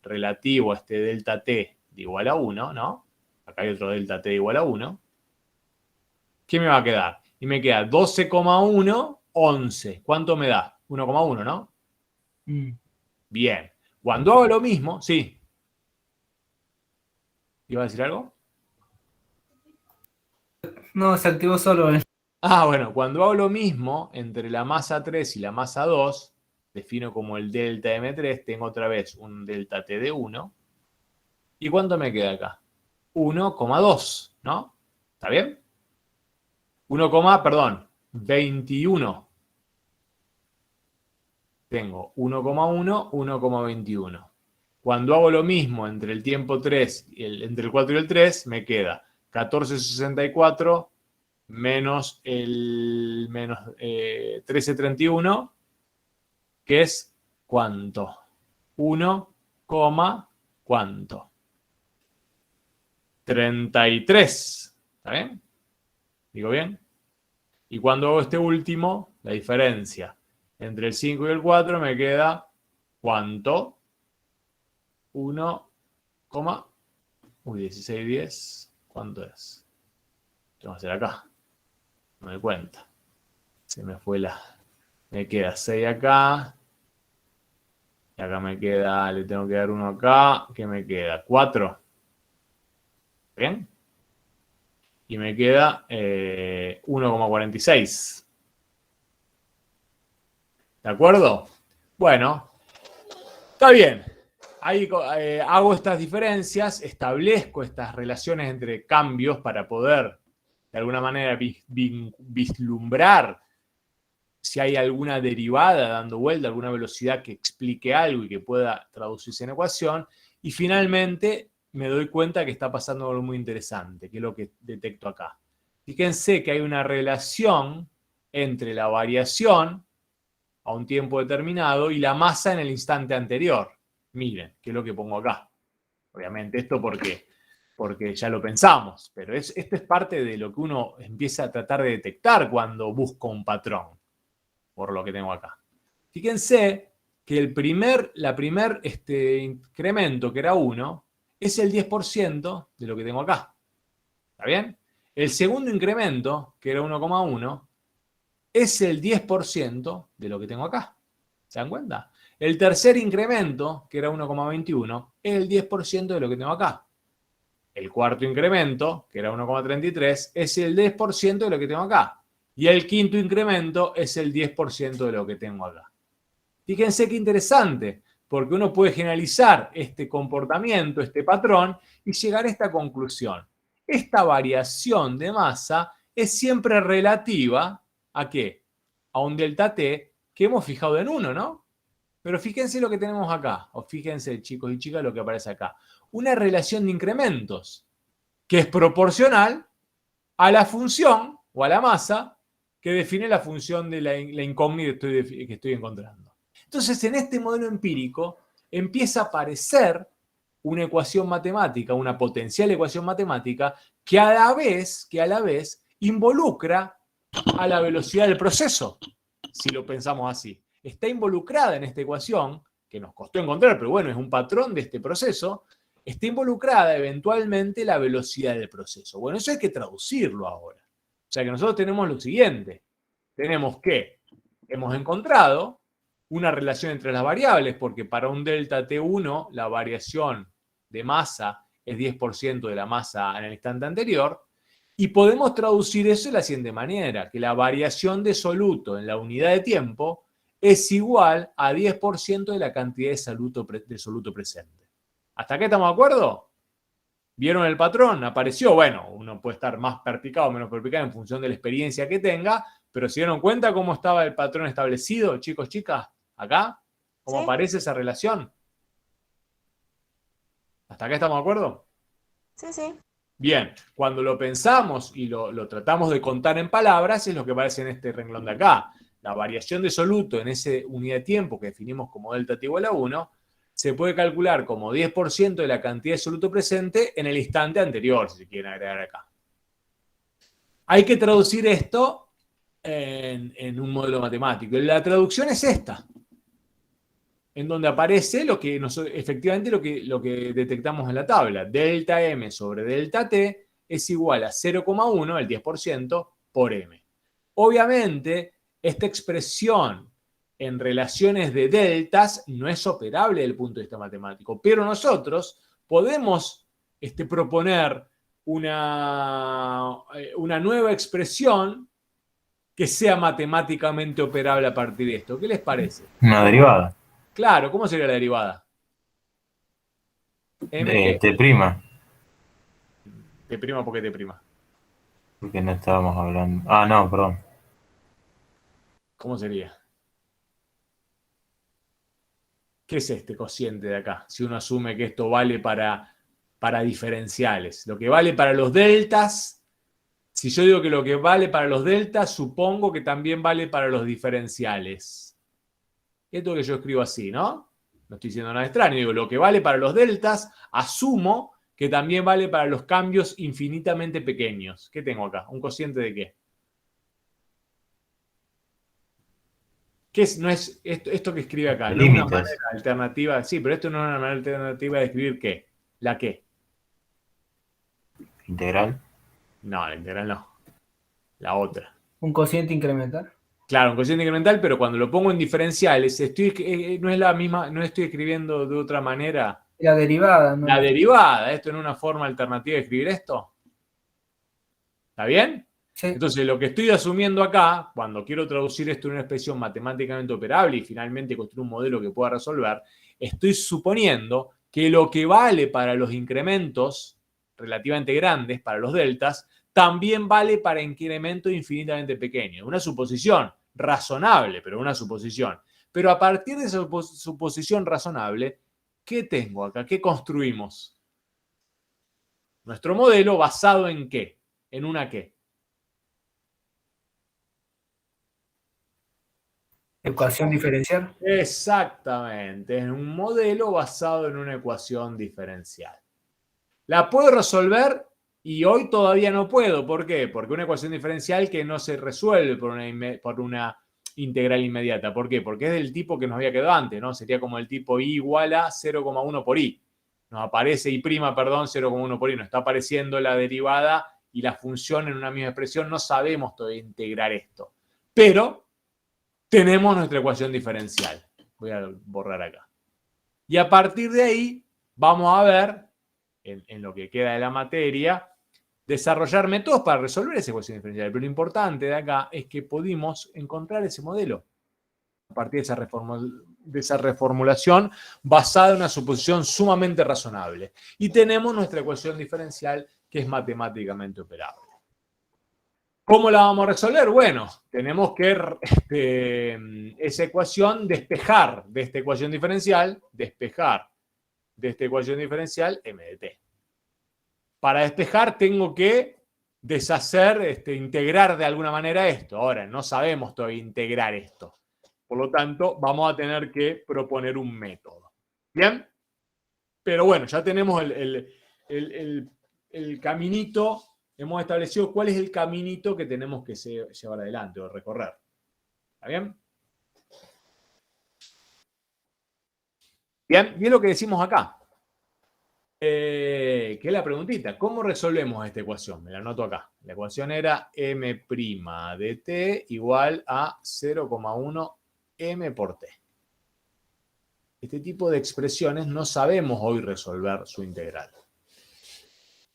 relativo a este delta t de igual a 1, ¿no? Acá hay otro delta t de igual a 1. ¿Qué me va a quedar? Y me queda 12,1, 11. ¿Cuánto me da? 1,1, ¿no? Bien. Cuando hago lo mismo, sí. ¿Iba a decir algo? No, se activó solo. Bueno, cuando hago lo mismo entre la masa 3 y la masa 2, defino como el delta M3, tengo otra vez un delta T de 1. ¿Y cuánto me queda acá? 1,2, ¿no? ¿Está bien? 21. Tengo 1,1, 1,21. Cuando hago lo mismo entre el tiempo 3, entre el 4 y el 3, me queda 14,64 menos 13,31, que es ¿cuánto? 1, ¿cuánto? 33. ¿Está bien? ¿Digo bien? Y cuando hago este último, la diferencia entre el 5 y el 4 me queda ¿cuánto? 1, 16,10. ¿Cuánto es? ¿Qué vamos a hacer acá? No me doy cuenta. Se me fue me queda 6 acá. Y acá me queda, le tengo que dar 1 acá. ¿Qué me queda? 4. ¿Bien? Y me queda 1,46. ¿De acuerdo? Bueno, está bien. Ahí hago estas diferencias, establezco estas relaciones entre cambios para poder, de alguna manera, vislumbrar si hay alguna derivada dando vuelta, alguna velocidad que explique algo y que pueda traducirse en ecuación. Y finalmente me doy cuenta que está pasando algo muy interesante, que es lo que detecto acá. Fíjense que hay una relación entre la variación a un tiempo determinado y la masa en el instante anterior. Miren, que es lo que pongo acá. Obviamente esto porque ya lo pensamos, pero esto es parte de lo que uno empieza a tratar de detectar cuando busca un patrón, por lo que tengo acá. Fíjense que la primer incremento, que era 1, es el 10% de lo que tengo acá. ¿Está bien? El segundo incremento, que era 1,1, es el 10% de lo que tengo acá. ¿Se dan cuenta? El tercer incremento, que era 1,21, es el 10% de lo que tengo acá. El cuarto incremento, que era 1,33, es el 10% de lo que tengo acá. Y el quinto incremento es el 10% de lo que tengo acá. Fíjense qué interesante, porque uno puede generalizar este comportamiento, este patrón, y llegar a esta conclusión. Esta variación de masa es siempre relativa ¿a qué? A un delta T que hemos fijado en 1, ¿no? Pero fíjense lo que tenemos acá, o fíjense, chicos y chicas, lo que aparece acá. Una relación de incrementos que es proporcional a la función o a la masa que define la función de la incógnita que estoy encontrando. Entonces, en este modelo empírico empieza a aparecer una ecuación matemática, una potencial ecuación matemática que a la vez involucra a la velocidad del proceso, si lo pensamos así. Está involucrada en esta ecuación, que nos costó encontrar, pero bueno, es un patrón de este proceso, está involucrada eventualmente la velocidad del proceso. Bueno, eso hay que traducirlo ahora. O sea que nosotros tenemos lo siguiente. Tenemos que hemos encontrado una relación entre las variables, porque para un delta T1 la variación de masa es 10% de la masa en el instante anterior, y podemos traducir eso de la siguiente manera, que la variación de soluto en la unidad de tiempo es igual a 10% de la cantidad de soluto presente. ¿Hasta acá estamos de acuerdo? ¿Vieron el patrón? ¿Apareció? Bueno, uno puede estar más perpicaz o menos perpicaz en función de la experiencia que tenga, pero ¿se dieron cuenta cómo estaba el patrón establecido, chicos, chicas? ¿Acá? ¿Cómo aparece esa relación? ¿Hasta acá estamos de acuerdo? Sí, sí. Bien, cuando lo pensamos y lo tratamos de contar en palabras, es lo que aparece en este renglón de acá. La variación de soluto en esa unidad de tiempo que definimos como delta t igual a 1, se puede calcular como 10% de la cantidad de soluto presente en el instante anterior, si se quieren agregar acá. Hay que traducir esto en un modelo matemático. La traducción es esta, en donde aparece efectivamente lo que detectamos en la tabla. Delta M sobre delta T es igual a 0,1, el 10%, por M. Obviamente, esta expresión en relaciones de deltas no es operable desde el punto de vista matemático, pero nosotros podemos proponer una nueva expresión que sea matemáticamente operable a partir de esto. ¿Qué les parece? Una derivada. Claro, ¿cómo sería la derivada? M De ¿qué? T'. T', ¿por qué T'? Porque no estábamos hablando. Ah, no, perdón. ¿Cómo sería? ¿Qué es este cociente de acá? Si uno asume que esto vale para diferenciales. Lo que vale para los deltas, si yo digo que lo que vale para los deltas, supongo que también vale para los diferenciales. Esto que yo escribo así, ¿no? No estoy diciendo nada extraño. Digo, lo que vale para los deltas, asumo que también vale para los cambios infinitamente pequeños. ¿Qué tengo acá? ¿Un cociente de qué? ¿Qué es? No es esto que escribe acá, no es una manera alternativa. Sí, pero esto no es una manera alternativa de escribir ¿qué? ¿La qué? Integral. No, la integral no. La otra. ¿Un cociente incremental? Claro, un cociente incremental, pero cuando lo pongo en diferenciales, no es la misma, no estoy escribiendo de otra manera. La derivada, ¿no? La derivada, esto no es una forma alternativa de escribir esto. ¿Está bien? Sí. Entonces, lo que estoy asumiendo acá, cuando quiero traducir esto en una expresión matemáticamente operable y finalmente construir un modelo que pueda resolver, estoy suponiendo que lo que vale para los incrementos relativamente grandes, para los deltas, también vale para incrementos infinitamente pequeños. Una suposición razonable, pero una suposición. Pero a partir de esa suposición razonable, ¿qué tengo acá? ¿Qué construimos? Nuestro modelo basado en ¿qué? ¿En una qué? Ecuación diferencial. Exactamente, es un modelo basado en una ecuación diferencial. La puedo resolver y hoy todavía no puedo. ¿Por qué? Porque una ecuación diferencial que no se resuelve por una integral inmediata. ¿Por qué? Porque es del tipo que nos había quedado antes, ¿no? Sería como el tipo i igual a 0,1 por i. Nos aparece i', perdón, 0,1 por i. Nos está apareciendo la derivada y la función en una misma expresión. No sabemos todavía integrar esto. Pero tenemos nuestra ecuación diferencial. Voy a borrar acá. Y a partir de ahí vamos a ver, en lo que queda de la materia, desarrollar métodos para resolver esa ecuación diferencial. Pero lo importante de acá es que pudimos encontrar ese modelo a partir de esa reformulación basada en una suposición sumamente razonable. Y tenemos nuestra ecuación diferencial que es matemáticamente operable. ¿Cómo la vamos a resolver? Bueno, tenemos que esa ecuación despejar de esta ecuación diferencial, m de t. Para despejar tengo que deshacer, integrar de alguna manera esto. Ahora, no sabemos todavía integrar esto. Por lo tanto, vamos a tener que proponer un método. ¿Bien? Pero bueno, ya tenemos el caminito. Hemos establecido cuál es el caminito que tenemos que llevar adelante o recorrer. ¿Está bien? Bien, y es lo que decimos acá. Que es la preguntita. ¿Cómo resolvemos esta ecuación? Me la anoto acá. La ecuación era m' de t igual a 0,1 m por t. Este tipo de expresiones no sabemos hoy resolver su integral.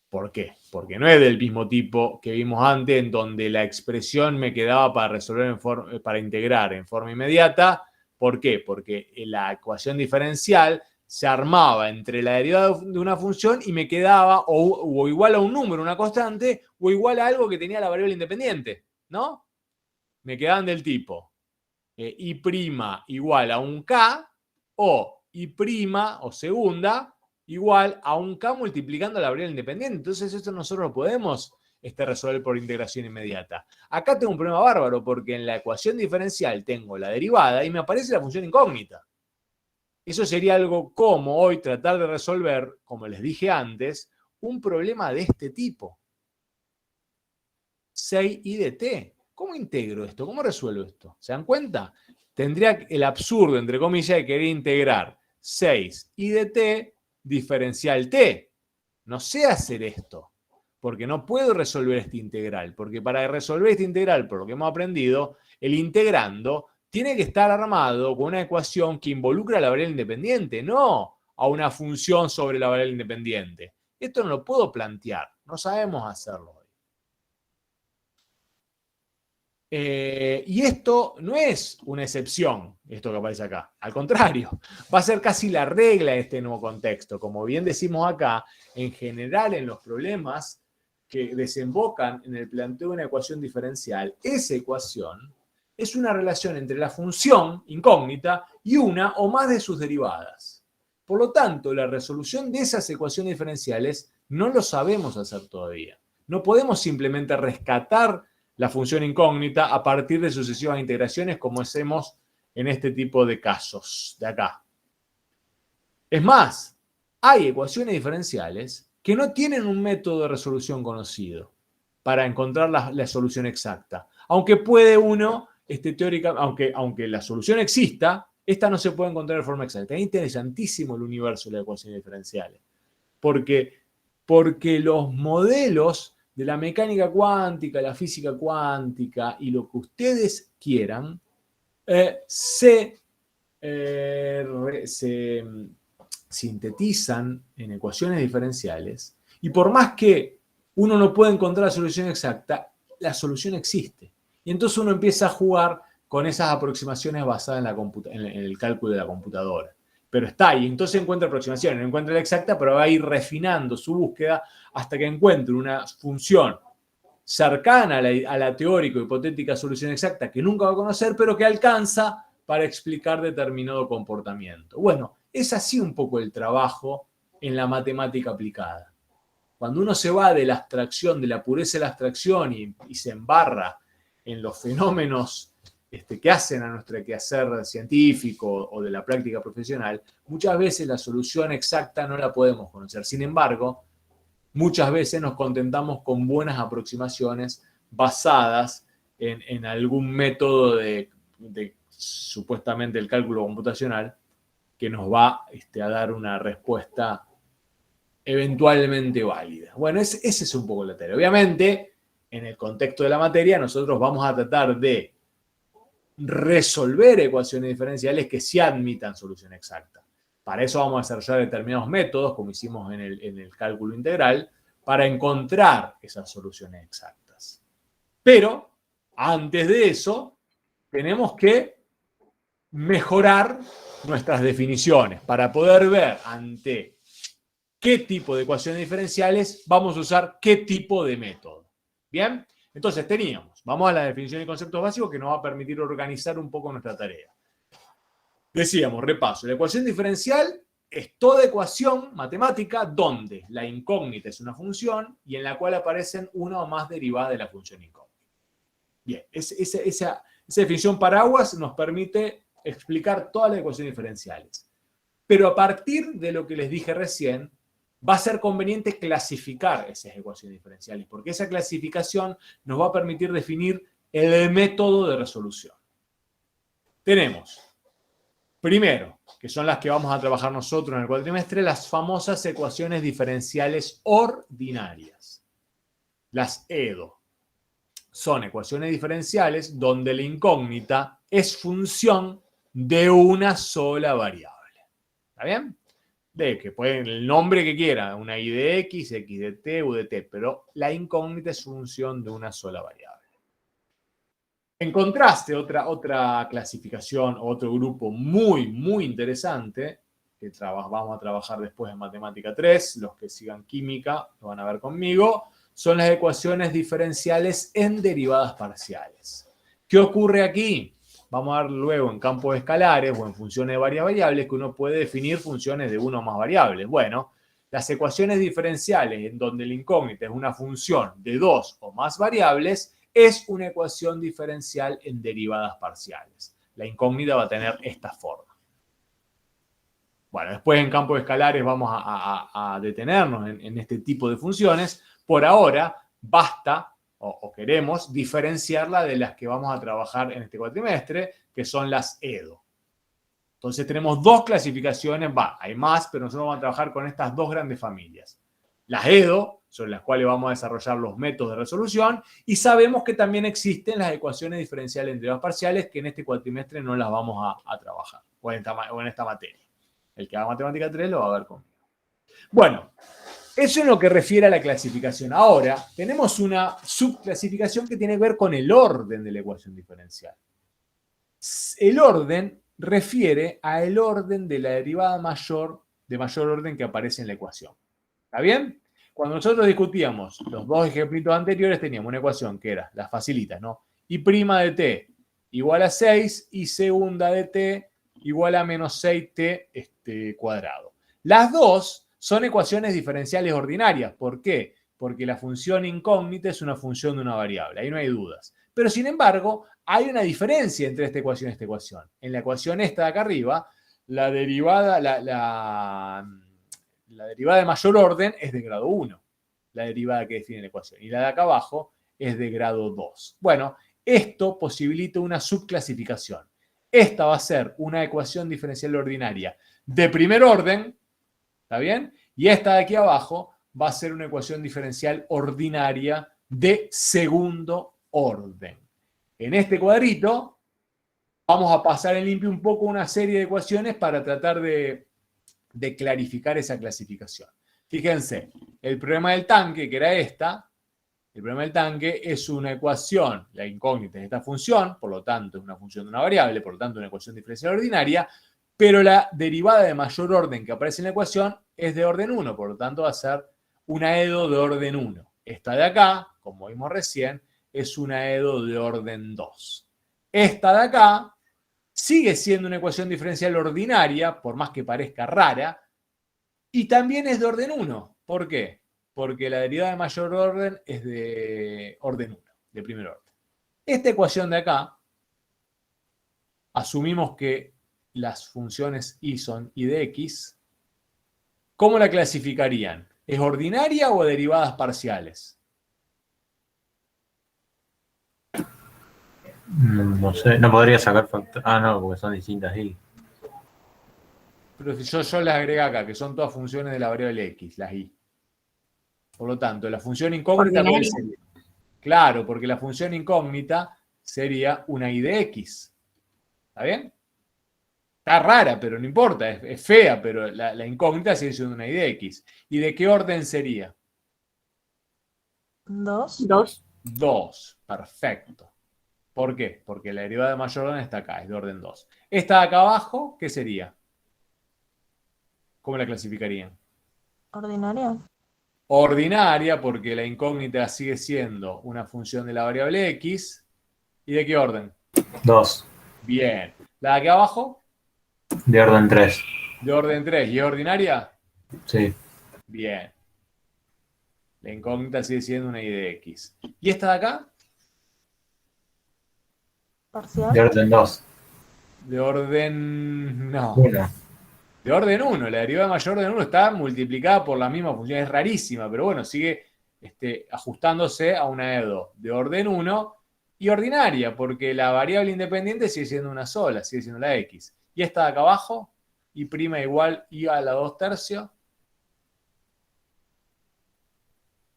¿Por qué? Porque no es del mismo tipo que vimos antes, en donde la expresión me quedaba para resolver para integrar en forma inmediata. ¿Por qué? Porque la ecuación diferencial se armaba entre la derivada de una función y me quedaba o igual a un número, una constante, o igual a algo que tenía la variable independiente, ¿no? Me quedaban del tipo i' igual a un k o i' o segunda igual a un k multiplicando la variable independiente. Entonces esto nosotros lo podemos resolver por integración inmediata. Acá tengo un problema bárbaro porque en la ecuación diferencial tengo la derivada y me aparece la función incógnita. Eso sería algo como hoy tratar de resolver, como les dije antes, un problema de este tipo. 6i de t. ¿Cómo integro esto? ¿Cómo resuelvo esto? ¿Se dan cuenta? Tendría el absurdo, entre comillas, de querer integrar 6i de t diferencial t. No sé hacer esto. porque no puedo resolver este integral, porque para resolver este integral, por lo que hemos aprendido, el integrando tiene que estar armado con una ecuación que involucra a la variable independiente, no a una función sobre la variable independiente. Esto no lo puedo plantear, no sabemos hacerlo hoy. Y esto no es una excepción, esto que aparece acá. Al contrario, va a ser casi la regla de este nuevo contexto. Como bien decimos acá, en general en los problemas que desembocan en el planteo de una ecuación diferencial, esa ecuación es una relación entre la función incógnita y una o más de sus derivadas. Por lo tanto, la resolución de esas ecuaciones diferenciales no lo sabemos hacer todavía. No podemos simplemente rescatar la función incógnita a partir de sucesivas integraciones como hacemos en este tipo de casos de acá. Es más, hay ecuaciones diferenciales que no tienen un método de resolución conocido para encontrar la solución exacta. Aunque puede uno, aunque la solución exista, esta no se puede encontrar de forma exacta. Es interesantísimo el universo de las ecuaciones diferenciales. Porque los modelos de la mecánica cuántica, la física cuántica y lo que ustedes quieran, se sintetizan en ecuaciones diferenciales y por más que uno no pueda encontrar la solución exacta, la solución existe. Y entonces uno empieza a jugar con esas aproximaciones basadas en el cálculo de la computadora. Pero está ahí, entonces encuentra aproximaciones, no encuentra la exacta, pero va a ir refinando su búsqueda hasta que encuentre una función cercana a la teórica o hipotética solución exacta que nunca va a conocer, pero que alcanza para explicar determinado comportamiento. Bueno, es así un poco el trabajo en la matemática aplicada. Cuando uno se va de la abstracción, de la pureza de la abstracción y se embarra en los fenómenos que hacen a nuestro quehacer científico o de la práctica profesional, muchas veces la solución exacta no la podemos conocer. Sin embargo, muchas veces nos contentamos con buenas aproximaciones basadas en algún método de supuestamente el cálculo computacional que nos va a dar una respuesta eventualmente válida. Bueno, ese es un poco la tarea. Obviamente, en el contexto de la materia, nosotros vamos a tratar de resolver ecuaciones diferenciales que sí admitan solución exacta. Para eso vamos a desarrollar determinados métodos, como hicimos en el cálculo integral, para encontrar esas soluciones exactas. Pero, antes de eso, tenemos que mejorar nuestras definiciones para poder ver ante qué tipo de ecuaciones diferenciales vamos a usar qué tipo de método. ¿Bien? Entonces vamos a la definición y conceptos básicos que nos va a permitir organizar un poco nuestra tarea. Decíamos, repaso, la ecuación diferencial es toda ecuación matemática donde la incógnita es una función y en la cual aparecen una o más derivadas de la función incógnita. Bien, esa definición paraguas nos permite explicar todas las ecuaciones diferenciales. Pero a partir de lo que les dije recién, va a ser conveniente clasificar esas ecuaciones diferenciales, porque esa clasificación nos va a permitir definir el método de resolución. Tenemos, primero, que son las que vamos a trabajar nosotros en el cuatrimestre, las famosas ecuaciones diferenciales ordinarias, las EDO. Son ecuaciones diferenciales donde la incógnita es función de una sola variable. ¿Está bien? De que pueden el nombre que quiera, una y de x, x de t, u de t, pero la incógnita es función de una sola variable. En contraste, otra clasificación, otro grupo muy, muy interesante, que vamos a trabajar después en Matemática 3, los que sigan química lo van a ver conmigo, son las ecuaciones diferenciales en derivadas parciales. ¿Qué ocurre aquí? Vamos a ver luego en campos escalares o en funciones de varias variables que uno puede definir funciones de una o más variables. Bueno, las ecuaciones diferenciales en donde la incógnita es una función de dos o más variables es una ecuación diferencial en derivadas parciales. La incógnita va a tener esta forma. Bueno, después en campos escalares vamos a detenernos en este tipo de funciones. Por ahora, basta o queremos diferenciarla de las que vamos a trabajar en este cuatrimestre, que son las EDO. Entonces tenemos dos clasificaciones, hay más, pero nosotros vamos a trabajar con estas dos grandes familias. Las EDO sobre las cuales vamos a desarrollar los métodos de resolución, y sabemos que también existen las ecuaciones diferenciales en derivadas parciales, que en este cuatrimestre no las vamos a trabajar, o en esta materia. El que haga matemática 3 lo va a ver conmigo. Bueno, eso en lo que refiere a la clasificación. Ahora, tenemos una subclasificación que tiene que ver con el orden de la ecuación diferencial. El orden refiere al orden de la derivada mayor, de mayor orden que aparece en la ecuación. ¿Está bien? Cuando nosotros discutíamos los dos ejemplitos anteriores, teníamos una ecuación que era, las facilitas, ¿no? Y' de t igual a 6 y segunda de t igual a menos 6t cuadrado. Las dos son ecuaciones diferenciales ordinarias. ¿Por qué? Porque la función incógnita es una función de una variable. Ahí no hay dudas. Pero sin embargo, hay una diferencia entre esta ecuación y esta ecuación. En la ecuación esta de acá arriba, la derivada, la derivada de mayor orden es de grado 1. La derivada que define la ecuación. Y la de acá abajo es de grado 2. Bueno, esto posibilita una subclasificación. Esta va a ser una ecuación diferencial ordinaria de primer orden, ¿está bien? Y esta de aquí abajo va a ser una ecuación diferencial ordinaria de segundo orden. En este cuadrito vamos a pasar en limpio un poco una serie de ecuaciones para tratar de clarificar esa clasificación. Fíjense, el problema del tanque, que era esta, el problema del tanque es una ecuación, la incógnita es esta función, por lo tanto es una función de una variable, por lo tanto una ecuación diferencial ordinaria, pero la derivada de mayor orden que aparece en la ecuación es de orden 1, por lo tanto va a ser una EDO de orden 1. Esta de acá, como vimos recién, es una EDO de orden 2. Esta de acá sigue siendo una ecuación diferencial ordinaria, por más que parezca rara, y también es de orden 1. ¿Por qué? Porque la derivada de mayor orden es de orden 1, de primer orden. Esta ecuación de acá, asumimos que las funciones y son y de x, ¿cómo la clasificarían? ¿Es ordinaria o derivadas parciales? No sé, no podría sacar factor. Ah, no, porque son distintas y. Pero si yo les agrego acá, que son todas funciones de la variable x, las y. Por lo tanto, la función incógnita, ¿cuál sería? Claro, porque la función incógnita sería una y de x. ¿Está bien? Está rara, pero no importa, es fea, pero la incógnita sigue siendo una y de x. ¿Y de qué orden sería? 2. 2, perfecto. ¿Por qué? Porque la derivada de mayor orden está acá, es de orden 2. Esta de acá abajo, ¿qué sería? ¿Cómo la clasificarían? Ordinaria. Ordinaria, porque la incógnita sigue siendo una función de la variable x. ¿Y de qué orden? 2. Bien. ¿La de aquí abajo? De orden 3. De orden 3. ¿Y es ordinaria? Sí. Bien. La incógnita sigue siendo una y de x. ¿Y esta de acá? Parcial. De orden 2. De orden... no. 1. De orden 1. La derivada mayor de orden 1 está multiplicada por la misma función. Es rarísima, pero bueno, sigue ajustándose a una EDO de orden 1 y ordinaria, porque la variable independiente sigue siendo una sola, sigue siendo la x. Y esta de acá abajo, y' igual y a la 2/3.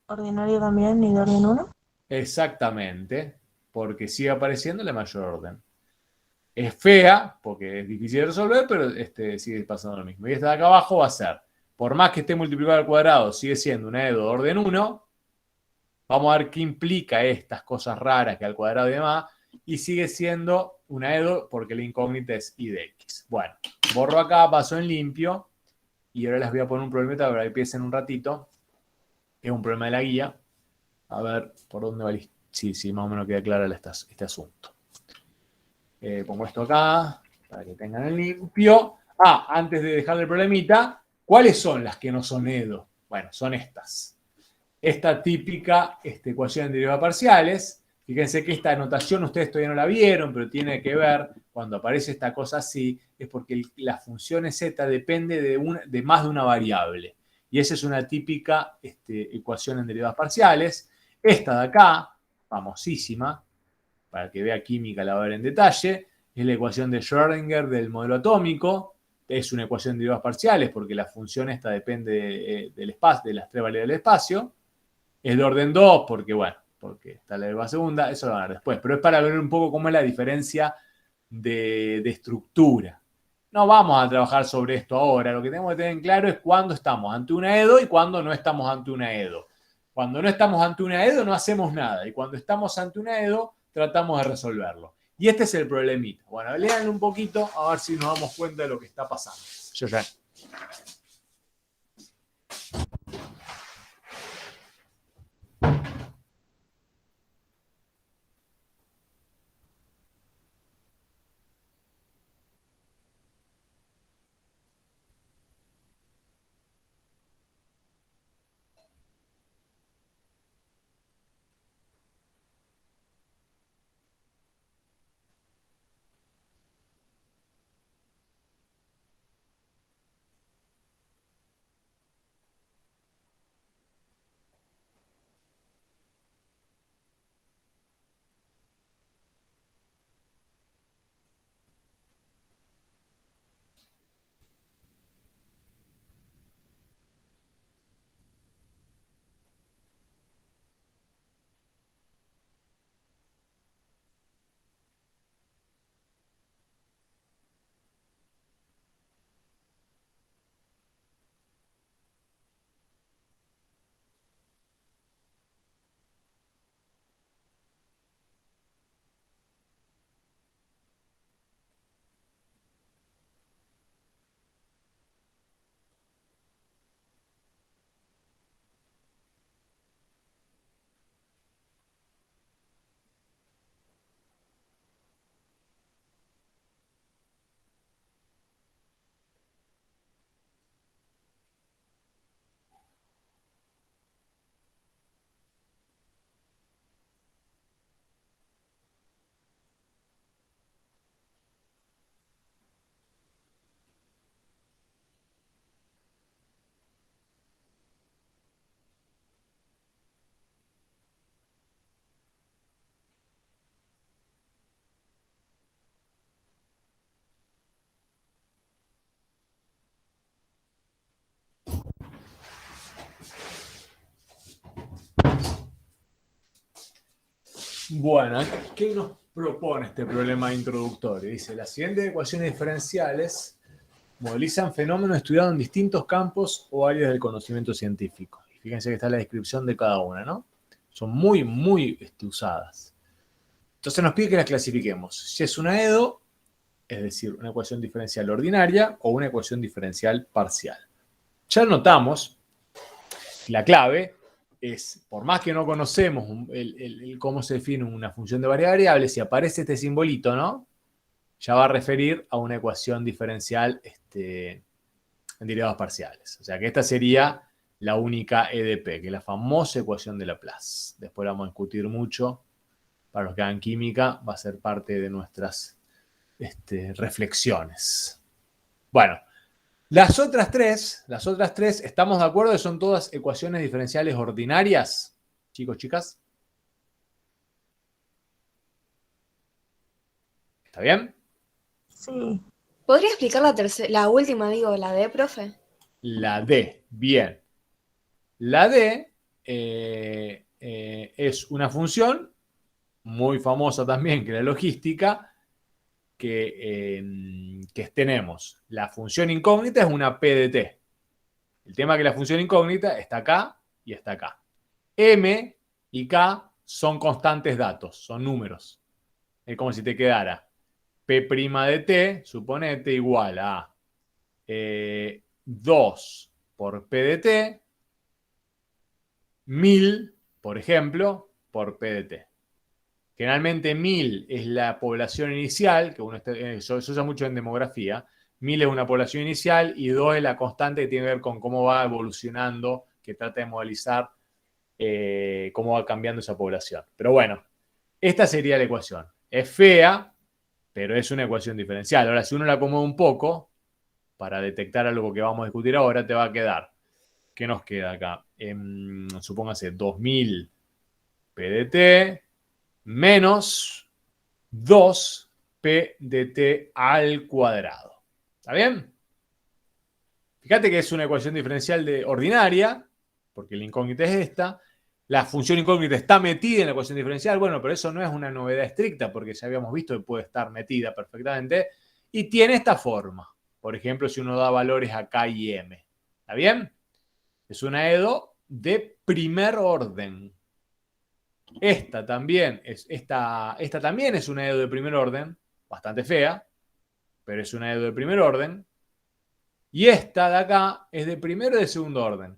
Ordinaria también y de orden 1. Exactamente, porque sigue apareciendo la mayor orden. Es fea, porque es difícil de resolver, pero sigue pasando lo mismo. Y esta de acá abajo va a ser, por más que esté multiplicado al cuadrado, sigue siendo una EDO de orden 1. Vamos a ver qué implica estas cosas raras que al cuadrado y demás. Y sigue siendo una EDO porque la incógnita es y de x. Bueno, borro acá, paso en limpio. Y ahora les voy a poner un problemita para que empiecen un ratito. Es un problema de la guía. A ver por dónde va. Sí, más o menos queda claro este asunto. Pongo esto acá para que tengan el limpio. Antes de dejar el problemita, ¿cuáles son las que no son EDO? Bueno, son estas. Esta típica ecuación en derivadas parciales. Fíjense que esta anotación ustedes todavía no la vieron, pero tiene que ver, cuando aparece esta cosa así, es porque la función z depende de más de una variable. Y esa es una típica ecuación en derivadas parciales. Esta de acá, famosísima, para que vea química la va a ver en detalle, es la ecuación de Schrödinger del modelo atómico. Es una ecuación de derivadas parciales porque la función esta depende del espacio, de las tres variables del espacio. es de orden 2 porque, bueno, porque está la derivada segunda, eso lo van a ver después. Pero es para ver un poco cómo es la diferencia de estructura. No vamos a trabajar sobre esto ahora. Lo que tenemos que tener en claro es cuándo estamos ante una EDO y cuándo no estamos ante una EDO. Cuando no estamos ante una EDO no hacemos nada. Y cuando estamos ante una EDO tratamos de resolverlo. Y este es el problemita. Bueno, lean un poquito a ver si nos damos cuenta de lo que está pasando. Yo ya. Bueno, ¿qué nos propone este problema introductorio? Dice, las siguientes ecuaciones diferenciales modelizan fenómenos estudiados en distintos campos o áreas del conocimiento científico. Y fíjense que está la descripción de cada una, ¿no? Son muy, muy usadas. Entonces nos pide que las clasifiquemos. Si es una EDO, es decir, una ecuación diferencial ordinaria o una ecuación diferencial parcial. Ya notamos, la clave es, por más que no conocemos cómo se define una función de variables, si aparece este simbolito, ¿no? Ya va a referir a una ecuación diferencial en derivadas parciales. O sea que esta sería la única EDP, que es la famosa ecuación de Laplace. Después la vamos a discutir mucho. Para los que hagan química, va a ser parte de nuestras reflexiones. Bueno, las otras tres, ¿estamos de acuerdo que son todas ecuaciones diferenciales ordinarias? Chicos, chicas. ¿Está bien? Sí. ¿Podría explicar la última, la D, profe? La D, bien. La D es una función muy famosa también, que la logística, que tenemos. La función incógnita es una P de T. El tema es que la función incógnita está acá y está acá. M y K son constantes datos, son números. Es como si te quedara P' de T, suponete, igual a 2 por P de T, 1000, por ejemplo, por P de T. Generalmente 1000 es la población inicial, que se usa mucho en demografía. 1000 es una población inicial y 2 es la constante que tiene que ver con cómo va evolucionando, que trata de modelizar cómo va cambiando esa población. Pero bueno, esta sería la ecuación. Es fea, pero es una ecuación diferencial. Ahora, si uno la acomoda un poco, para detectar algo que vamos a discutir ahora, te va a quedar. ¿Qué nos queda acá? Supóngase 2000 P de T menos 2 P de T al cuadrado. ¿Está bien? Fíjate que es una ecuación diferencial ordinaria, porque la incógnita es esta, La función incógnita está metida en la ecuación diferencial. Bueno, pero eso no es una novedad estricta porque ya habíamos visto que puede estar metida perfectamente. Y tiene esta forma. Por ejemplo, si uno da valores a K y M. ¿Está bien? Es una EDO de primer orden. Esta también es una EDO de primer orden. Bastante fea. Pero es una EDO de primer orden. Y esta de acá es de primero y de segundo orden.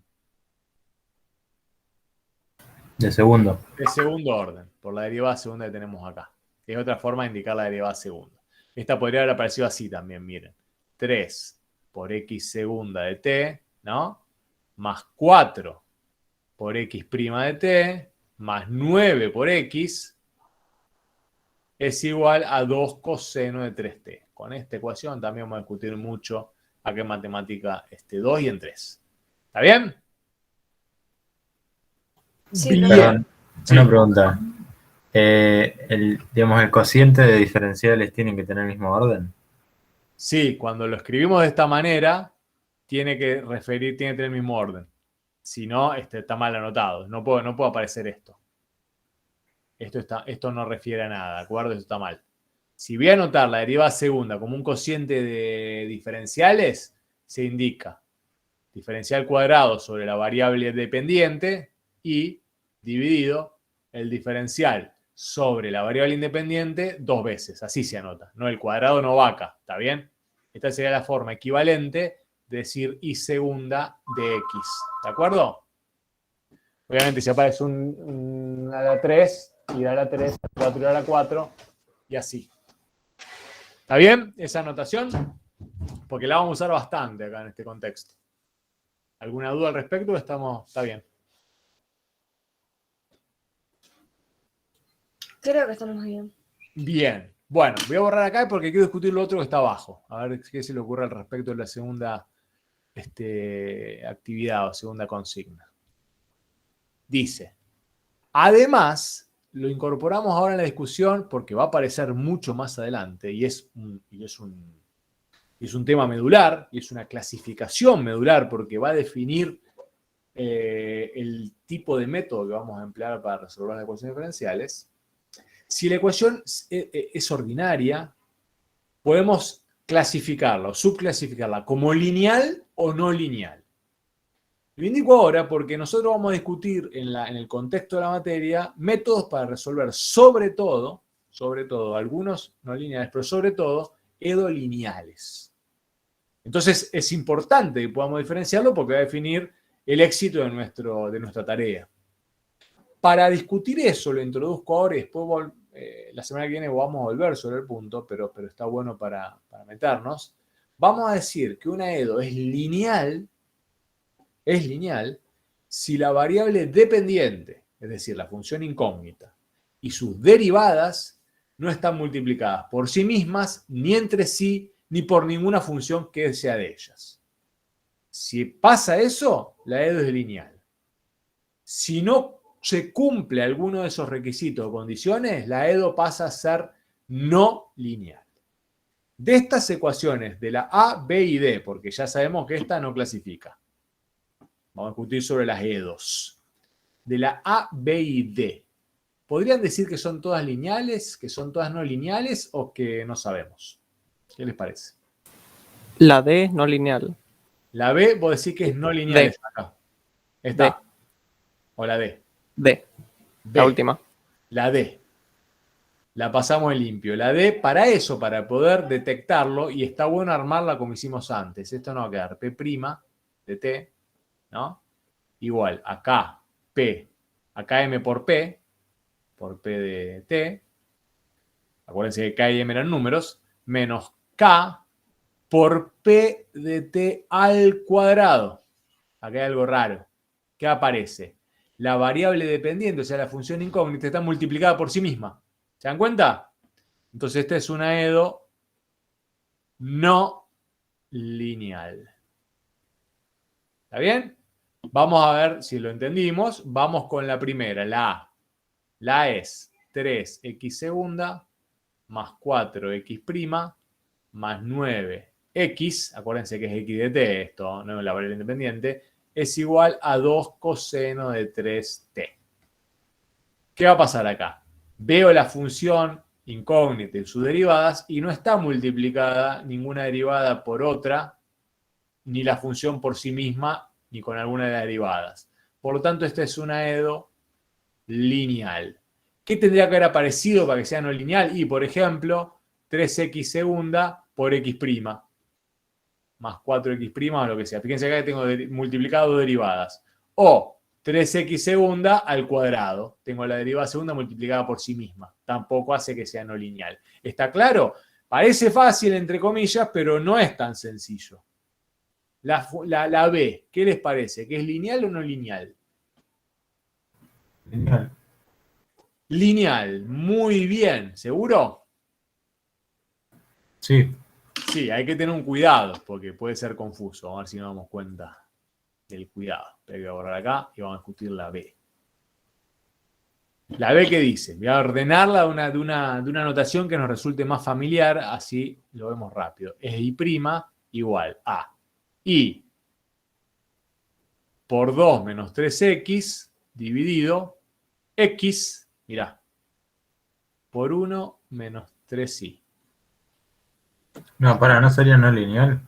De segundo. De segundo orden, por la derivada segunda que tenemos acá. Es otra forma de indicar la derivada segunda. Esta podría haber aparecido así también, miren. 3 por x segunda de t, ¿no? Más 4 por x prima de t, más 9 por x, es igual a 2 coseno de 3t. Con esta ecuación también vamos a discutir mucho acá en matemática 2 y en 3. ¿Está bien? Sí, Bien. Perdón, Sí. una pregunta. Digamos, el cociente de diferenciales tienen que tener el mismo orden. Sí, cuando lo escribimos de esta manera, tiene que tener el mismo orden. Si no, está mal anotado. No puede aparecer esto. Esto no refiere a nada, ¿de acuerdo? Esto está mal. Si voy a anotar la derivada segunda como un cociente de diferenciales, se indica diferencial cuadrado sobre la variable dependiente y dividido el diferencial sobre la variable independiente 2 veces. Así se anota. No, el cuadrado no va acá. ¿Está bien? Esta sería la forma equivalente de decir y segunda de x. ¿De acuerdo? Obviamente si aparece a la 3, ir a la 3, a la 4 y a la 4 y así. ¿Está bien esa anotación? Porque la vamos a usar bastante acá en este contexto. ¿Alguna duda al respecto? Está bien. Creo que estamos bien. Bien. Bueno, voy a borrar acá porque quiero discutir lo otro que está abajo. A ver qué se le ocurre al respecto de la segunda actividad o segunda consigna. Dice, además, lo incorporamos ahora en la discusión porque va a aparecer mucho más adelante y es un tema medular y es una clasificación medular porque va a definir el tipo de método que vamos a emplear para resolver las ecuaciones diferenciales. Si la ecuación es ordinaria, podemos clasificarla o subclasificarla como lineal o no lineal. Lo indico ahora porque nosotros vamos a discutir en el contexto de la materia métodos para resolver sobre todo, algunos no lineales, pero sobre todo, edolineales. Entonces es importante que podamos diferenciarlo porque va a definir el éxito de nuestra tarea. Para discutir eso lo introduzco ahora y después la semana que viene vamos a volver sobre el punto, pero está bueno para meternos. Vamos a decir que una EDO es lineal si la variable dependiente, es decir, la función incógnita, y sus derivadas no están multiplicadas por sí mismas, ni entre sí, ni por ninguna función que sea de ellas. Si pasa eso, la EDO es lineal. Si no se cumple alguno de esos requisitos o condiciones, la EDO pasa a ser no lineal. De estas ecuaciones de la A, B y D, porque ya sabemos que esta no clasifica. Vamos a discutir sobre las EDOs. De la A, B y D. ¿Podrían decir que son todas lineales, que son todas no lineales o que no sabemos? ¿Qué les parece? La D es no lineal. La B, vos decís que es no lineal. D. Esta acá. Esta. O la D. D. B. La última. La D. La pasamos en limpio. La D, para eso, para poder detectarlo, y está bueno armarla como hicimos antes. Esto no va a quedar P' de T, ¿no? Igual, acá P, acá M por P de T. Acuérdense que K y M eran números, menos K por P de T al cuadrado. Acá hay algo raro. ¿Qué aparece? La variable dependiente, o sea, la función incógnita, está multiplicada por sí misma. ¿Se dan cuenta? Entonces esta es una EDO no lineal. ¿Está bien? Vamos a ver si lo entendimos. Vamos con la primera, la A. La A es 3x segunda más 4x' más 9x, acuérdense que es x de t esto, no es la variable independiente, es igual a 2 coseno de 3t. ¿Qué va a pasar acá? Veo la función incógnita y sus derivadas y no está multiplicada ninguna derivada por otra, ni la función por sí misma, ni con alguna de las derivadas. Por lo tanto, esta es una EDO lineal. ¿Qué tendría que haber aparecido para que sea no lineal? Y, por ejemplo, 3x segunda por x' más 4x' o lo que sea. Fíjense acá que tengo multiplicado dos derivadas. O 3x segunda al cuadrado. Tengo la derivada segunda multiplicada por sí misma. Tampoco hace que sea no lineal. ¿Está claro? Parece fácil, entre comillas, pero no es tan sencillo. La B, ¿qué les parece? ¿Que es lineal o no lineal? Lineal. Lineal, muy bien. ¿Seguro? Sí. Sí, hay que tener un cuidado, porque puede ser confuso. A ver si nos damos cuenta del cuidado. Hay que borrar acá y vamos a discutir la B. La B, ¿qué dice? Voy a ordenarla de una notación que nos resulte más familiar, así lo vemos rápido. Es I' igual a I por 2 menos 3x dividido x, mirá, por 1 menos 3y. No, ¿no sería no lineal?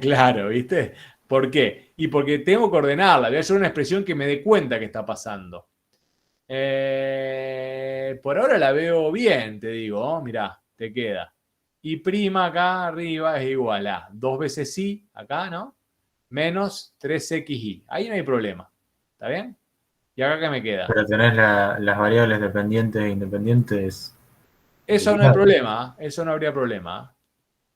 Claro, ¿viste? ¿Por qué? Y porque tengo que ordenarla. Voy a hacer una expresión que me dé cuenta que está pasando. Por ahora la veo bien, te digo. ¿Oh? Mirá, te queda. Y' acá arriba es igual a 2 veces y, acá, ¿no? Menos 3xy. Ahí no hay problema. ¿Está bien? ¿Y acá qué me queda? Pero tenés las variables dependientes e independientes. Eso no hay problema. Eso no habría problema.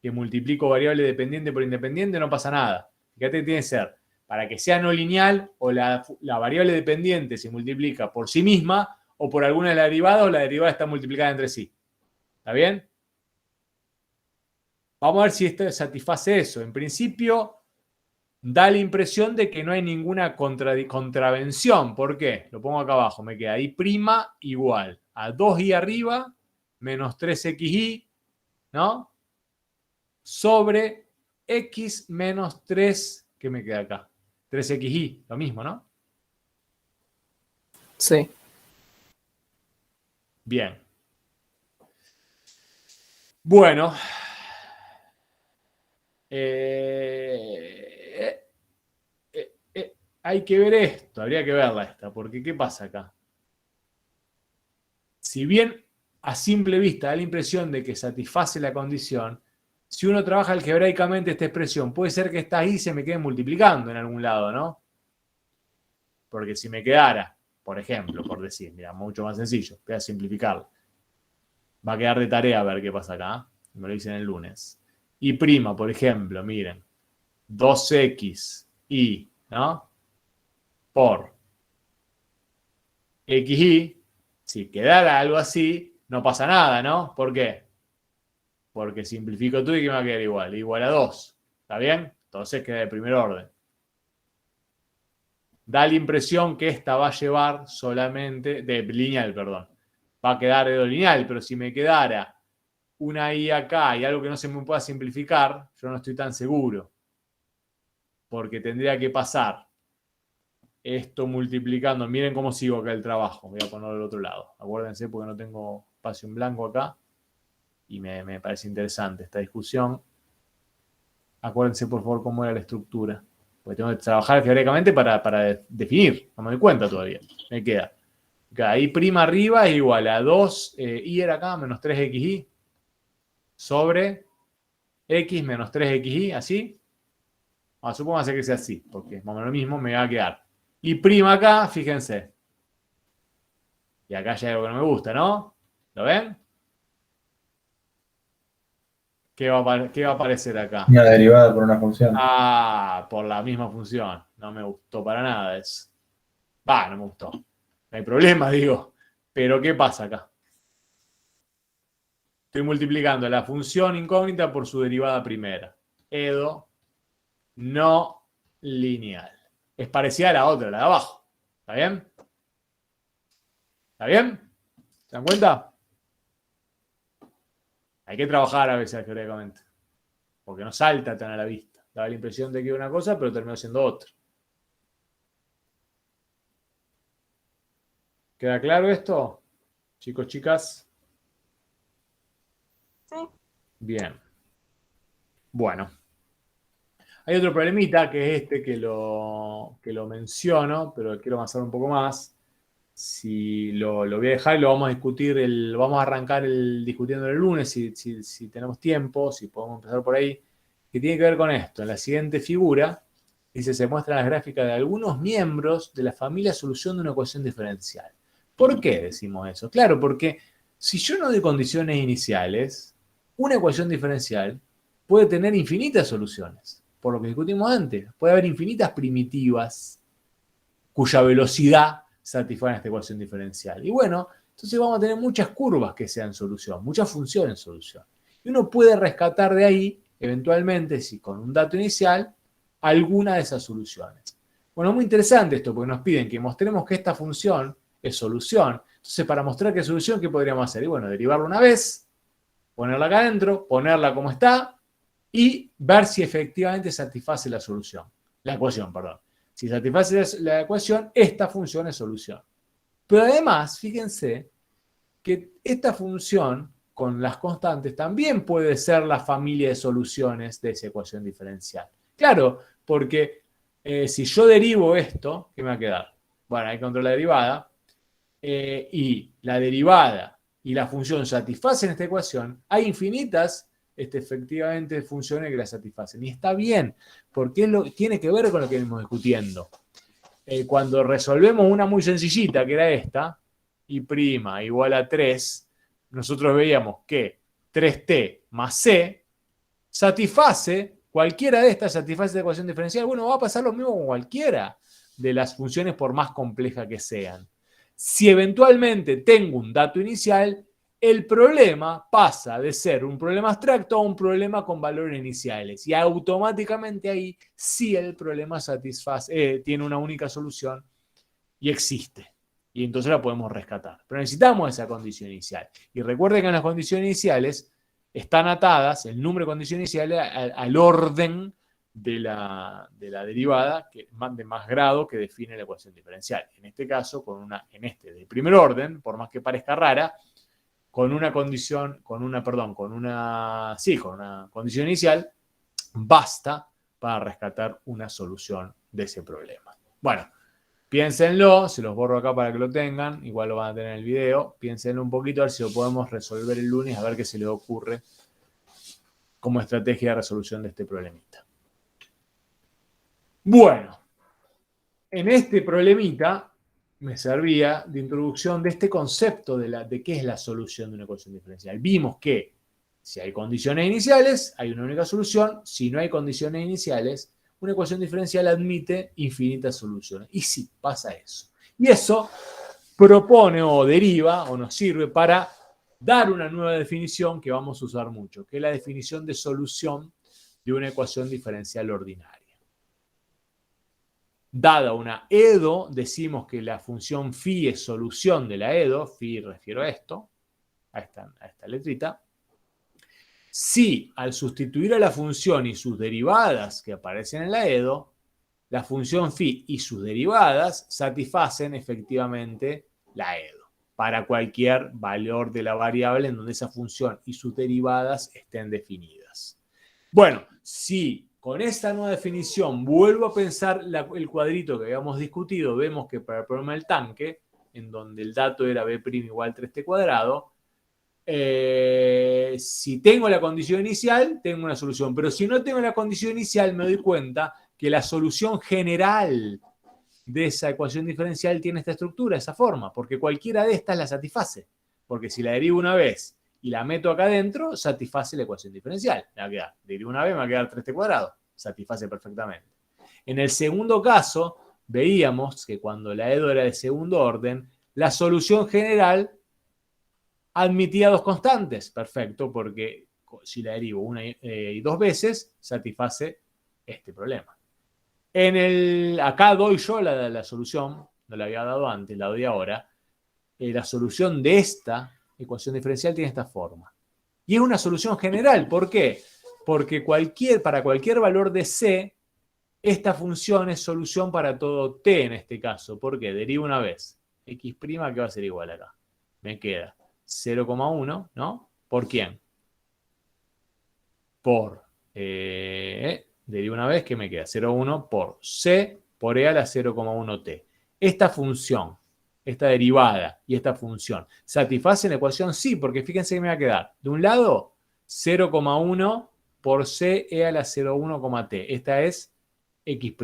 Que multiplico variable dependiente por independiente, no pasa nada. Fíjate que tiene que ser, para que sea no lineal, o la variable dependiente se multiplica por sí misma, o por alguna de las derivadas, o la derivada está multiplicada entre sí. ¿Está bien? Vamos a ver si esto satisface eso. En principio, da la impresión de que no hay ninguna contravención. ¿Por qué? Lo pongo acá abajo. Me queda I' igual a 2i arriba menos 3xy, ¿no? Sobre x menos 3, ¿qué me queda acá? 3xy, lo mismo, ¿no? Sí. Bien. Bueno. Hay que ver esto, habría que verla esta, porque ¿qué pasa acá? Si bien a simple vista da la impresión de que satisface la condición, si uno trabaja algebraicamente esta expresión, puede ser que esta i se me quede multiplicando en algún lado, ¿no? Porque si me quedara, por ejemplo, por decir, mira, mucho más sencillo, voy a simplificarlo. Va a quedar de tarea a ver qué pasa acá. Me lo dicen el lunes. Y', por ejemplo, miren, 2x y, ¿no? Por xy, si quedara algo así, no pasa nada, ¿no? ¿Por qué? Porque simplifico todo y que me va a quedar igual. Igual a 2. ¿Está bien? Entonces queda de primer orden. Da la impresión que esta va a llevar solamente, de lineal, perdón. Va a quedar de lineal, pero si me quedara una i acá y algo que no se me pueda simplificar, yo no estoy tan seguro. Porque tendría que pasar esto multiplicando. Miren cómo sigo acá el trabajo. Voy a ponerlo del otro lado. Acuérdense porque no tengo espacio en blanco acá. Y me parece interesante esta discusión. Acuérdense, por favor, cómo era la estructura. Porque tengo que trabajar teóricamente para definir. No me doy cuenta todavía. Me queda. I' arriba es igual a 2, i era acá, menos 3xy, sobre x menos 3xy, así. Supongo que sea así, porque más o menos lo mismo me va a quedar. Y' acá, fíjense. Y acá ya hay algo que no me gusta, ¿no? ¿Lo ven? ¿Qué va a aparecer acá? Una derivada por una función. Por la misma función. No me gustó para nada eso. No me gustó. No hay problema, digo. Pero ¿qué pasa acá? Estoy multiplicando la función incógnita por su derivada primera. EDO no lineal. Es parecida a la otra, la de abajo. ¿Está bien? ¿Está bien? ¿Se dan cuenta? Hay que trabajar a veces algebraicamente. Porque no salta tan a la vista. Da la impresión de que es una cosa, pero terminó siendo otra. ¿Queda claro esto? Chicos, chicas. Sí. Bien. Bueno. Hay otro problemita que es este que lo menciono, pero quiero avanzar un poco más. Si lo voy a dejar y lo vamos a discutir, vamos a arrancar discutiendo el lunes si tenemos tiempo, si podemos empezar por ahí, que tiene que ver con esto. En la siguiente figura, dice, se muestran las gráficas de algunos miembros de la familia solución de una ecuación diferencial. ¿Por qué decimos eso? Claro, porque si yo no doy condiciones iniciales, una ecuación diferencial puede tener infinitas soluciones. Por lo que discutimos antes, puede haber infinitas primitivas cuya velocidad satisfagan esta ecuación diferencial. Y bueno, entonces vamos a tener muchas curvas que sean solución, muchas funciones solución. Y uno puede rescatar de ahí, eventualmente, si con un dato inicial, alguna de esas soluciones. Bueno, es muy interesante esto, porque nos piden que mostremos que esta función es solución. Entonces, para mostrar que es solución, ¿qué podríamos hacer? Y bueno, derivarla una vez, ponerla acá adentro, ponerla como está, y ver si efectivamente satisface la solución. La ecuación, perdón. Si satisface la ecuación, esta función es solución. Pero además, fíjense que esta función con las constantes también puede ser la familia de soluciones de esa ecuación diferencial. Claro, porque si yo derivo esto, ¿qué me va a quedar? Bueno, hay que controlar la derivada. Y la derivada y la función satisfacen esta ecuación, hay infinitas efectivamente funciones que la satisfacen. Y está bien, porque tiene que ver con lo que venimos discutiendo. Cuando resolvemos una muy sencillita, que era esta, y' igual a 3, nosotros veíamos que 3t más c satisface, cualquiera de estas satisface la ecuación diferencial. Bueno, va a pasar lo mismo con cualquiera de las funciones por más complejas que sean. Si eventualmente tengo un dato inicial, el problema pasa de ser un problema abstracto a un problema con valores iniciales. Y automáticamente ahí sí el problema tiene una única solución y existe. Y entonces la podemos rescatar. Pero necesitamos esa condición inicial. Y recuerden que en las condiciones iniciales están atadas, el número de condiciones iniciales, al orden de la derivada de más grado que define la ecuación diferencial. En este caso, de primer orden, por más que parezca rara, con una condición inicial, basta para rescatar una solución de ese problema. Bueno, piénsenlo, se los borro acá para que lo tengan, igual lo van a tener en el video, piénsenlo un poquito, a ver si lo podemos resolver el lunes, a ver qué se les ocurre como estrategia de resolución de este problemita. Bueno, en este problemita me servía de introducción de este concepto de qué es la solución de una ecuación diferencial. Vimos que si hay condiciones iniciales, hay una única solución. Si no hay condiciones iniciales, una ecuación diferencial admite infinitas soluciones. Y sí, pasa eso. Y eso propone o deriva o nos sirve para dar una nueva definición que vamos a usar mucho, que es la definición de solución de una ecuación diferencial ordinaria. Dada una EDO, decimos que la función phi es solución de la EDO, phi refiero a esto, a esta letrita. Si al sustituir a la función y sus derivadas que aparecen en la EDO, la función phi y sus derivadas satisfacen efectivamente la EDO para cualquier valor de la variable en donde esa función y sus derivadas estén definidas. Bueno, si con esta nueva definición vuelvo a pensar el cuadrito que habíamos discutido, vemos que para el problema del tanque, en donde el dato era b' igual 3t cuadrado, si tengo la condición inicial, tengo una solución. Pero si no tengo la condición inicial, me doy cuenta que la solución general de esa ecuación diferencial tiene esta estructura, esa forma, porque cualquiera de estas la satisface. Porque si la derivo una vez y la meto acá adentro, satisface la ecuación diferencial. Me va a quedar, derivo una vez, me va a quedar 3t cuadrado. Satisface perfectamente. En el segundo caso, veíamos que cuando la EDO era de segundo orden, la solución general admitía dos constantes. Perfecto, porque si la derivo una y dos veces, satisface este problema. Acá doy yo la solución, no la había dado antes, la doy ahora. La solución de esta ecuación diferencial tiene esta forma. Y es una solución general. ¿Por qué? Porque para cualquier valor de c, esta función es solución para todo t en este caso. ¿Por qué? Derivo una vez. X', ¿qué va a ser igual acá? Me queda 0,1, ¿no? ¿Por quién? Por, derivo una vez, que me queda 0,1 por C por E a la 0,1t. Esta función, esta derivada y esta función, ¿satisfacen la ecuación? Sí, porque fíjense que me va a quedar, de un lado, 0,1 por C E a la 0,1,t. Esta es X'.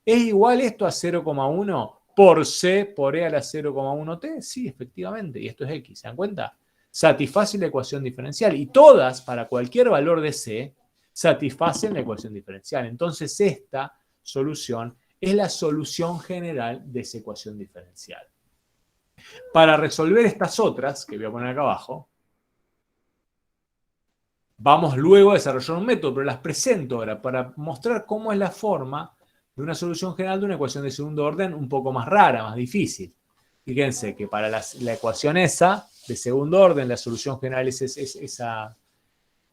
¿Es igual esto a 0,1 por C por E a la 0,1t? Sí, efectivamente, y esto es X, ¿se dan cuenta? Satisface la ecuación diferencial, y todas, para cualquier valor de C, satisfacen la ecuación diferencial. Entonces esta solución es la solución general de esa ecuación diferencial. Para resolver estas otras, que voy a poner acá abajo, vamos luego a desarrollar un método, pero las presento ahora para mostrar cómo es la forma de una solución general de una ecuación de segundo orden un poco más rara, más difícil. Fíjense que para la ecuación esa, de segundo orden, la solución general es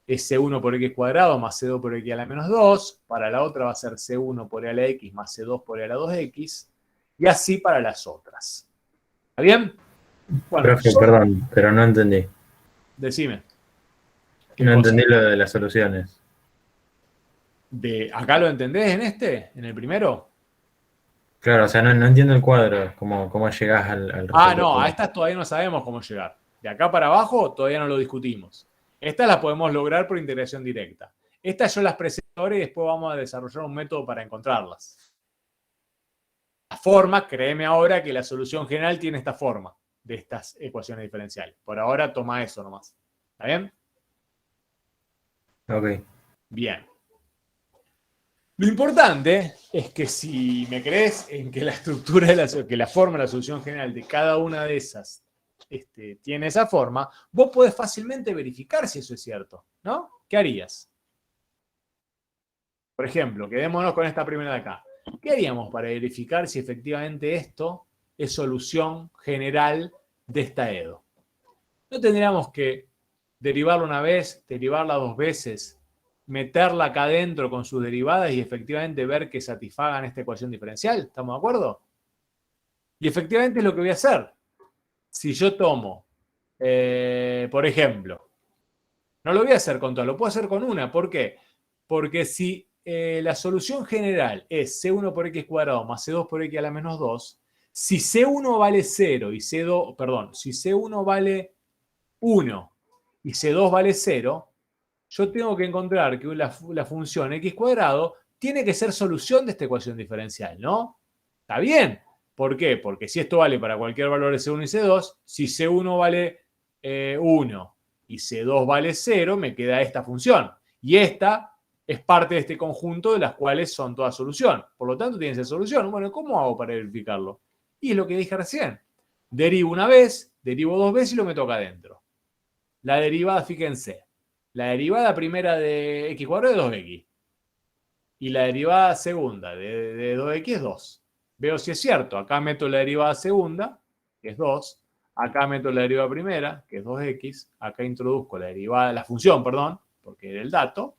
C1 por X cuadrado más C2 por X a la menos 2. Para la otra va a ser C1 por E a la X más C2 por E a la 2X. Y así para las otras. ¿Está bien? Bueno, Profe, perdón, pero no entendí. Decime. No entendí lo de las soluciones. ¿Acá lo entendés en este? ¿En el primero? Claro, o sea, no entiendo el cuadro, cómo llegás al Ah, resultado. no, a estas todavía no sabemos cómo llegar. De acá para abajo todavía no lo discutimos. Estas las podemos lograr por integración directa. Estas yo las presento ahora y después vamos a desarrollar un método para encontrarlas. La forma, créeme ahora que la solución general tiene esta forma de estas ecuaciones diferenciales. Por ahora toma eso nomás. ¿Está bien? Ok. Bien. Lo importante es que si me crees en que la estructura, que la forma de la solución general de cada una de esas tiene esa forma, vos podés fácilmente verificar si eso es cierto, ¿no? ¿Qué harías? Por ejemplo, quedémonos con esta primera de acá. ¿Qué haríamos para verificar si efectivamente esto es solución general de esta EDO? ¿No tendríamos que derivarla una vez, derivarla dos veces, meterla acá adentro con sus derivadas y efectivamente ver que satisfagan esta ecuación diferencial? ¿Estamos de acuerdo? Y efectivamente es lo que voy a hacer. Si yo tomo, por ejemplo, no lo voy a hacer con todas, lo puedo hacer con una. ¿Por qué? Porque si la solución general es C1 por X cuadrado más C2 por X a la menos 2, si C1 vale 0 y C2, perdón, si C1 vale 1 y C2 vale 0, yo tengo que encontrar que la función X cuadrado tiene que ser solución de esta ecuación diferencial, ¿no? ¿Está bien? ¿Por qué? Porque si esto vale para cualquier valor de C1 y C2, si C1 vale 1 y C2 vale 0, me queda esta función. Y esta es parte de este conjunto de las cuales son todas solución. Por lo tanto, tiene que ser solución. Bueno, ¿cómo hago para verificarlo? Y es lo que dije recién. Derivo una vez, derivo dos veces y lo meto acá adentro. La derivada, fíjense. La derivada primera de X cuadrado es 2X. Y la derivada segunda de 2X es 2. Veo si es cierto. Acá meto la derivada segunda, que es 2. Acá meto la derivada primera, que es 2X. Acá introduzco la derivada, la función, perdón, porque era el dato.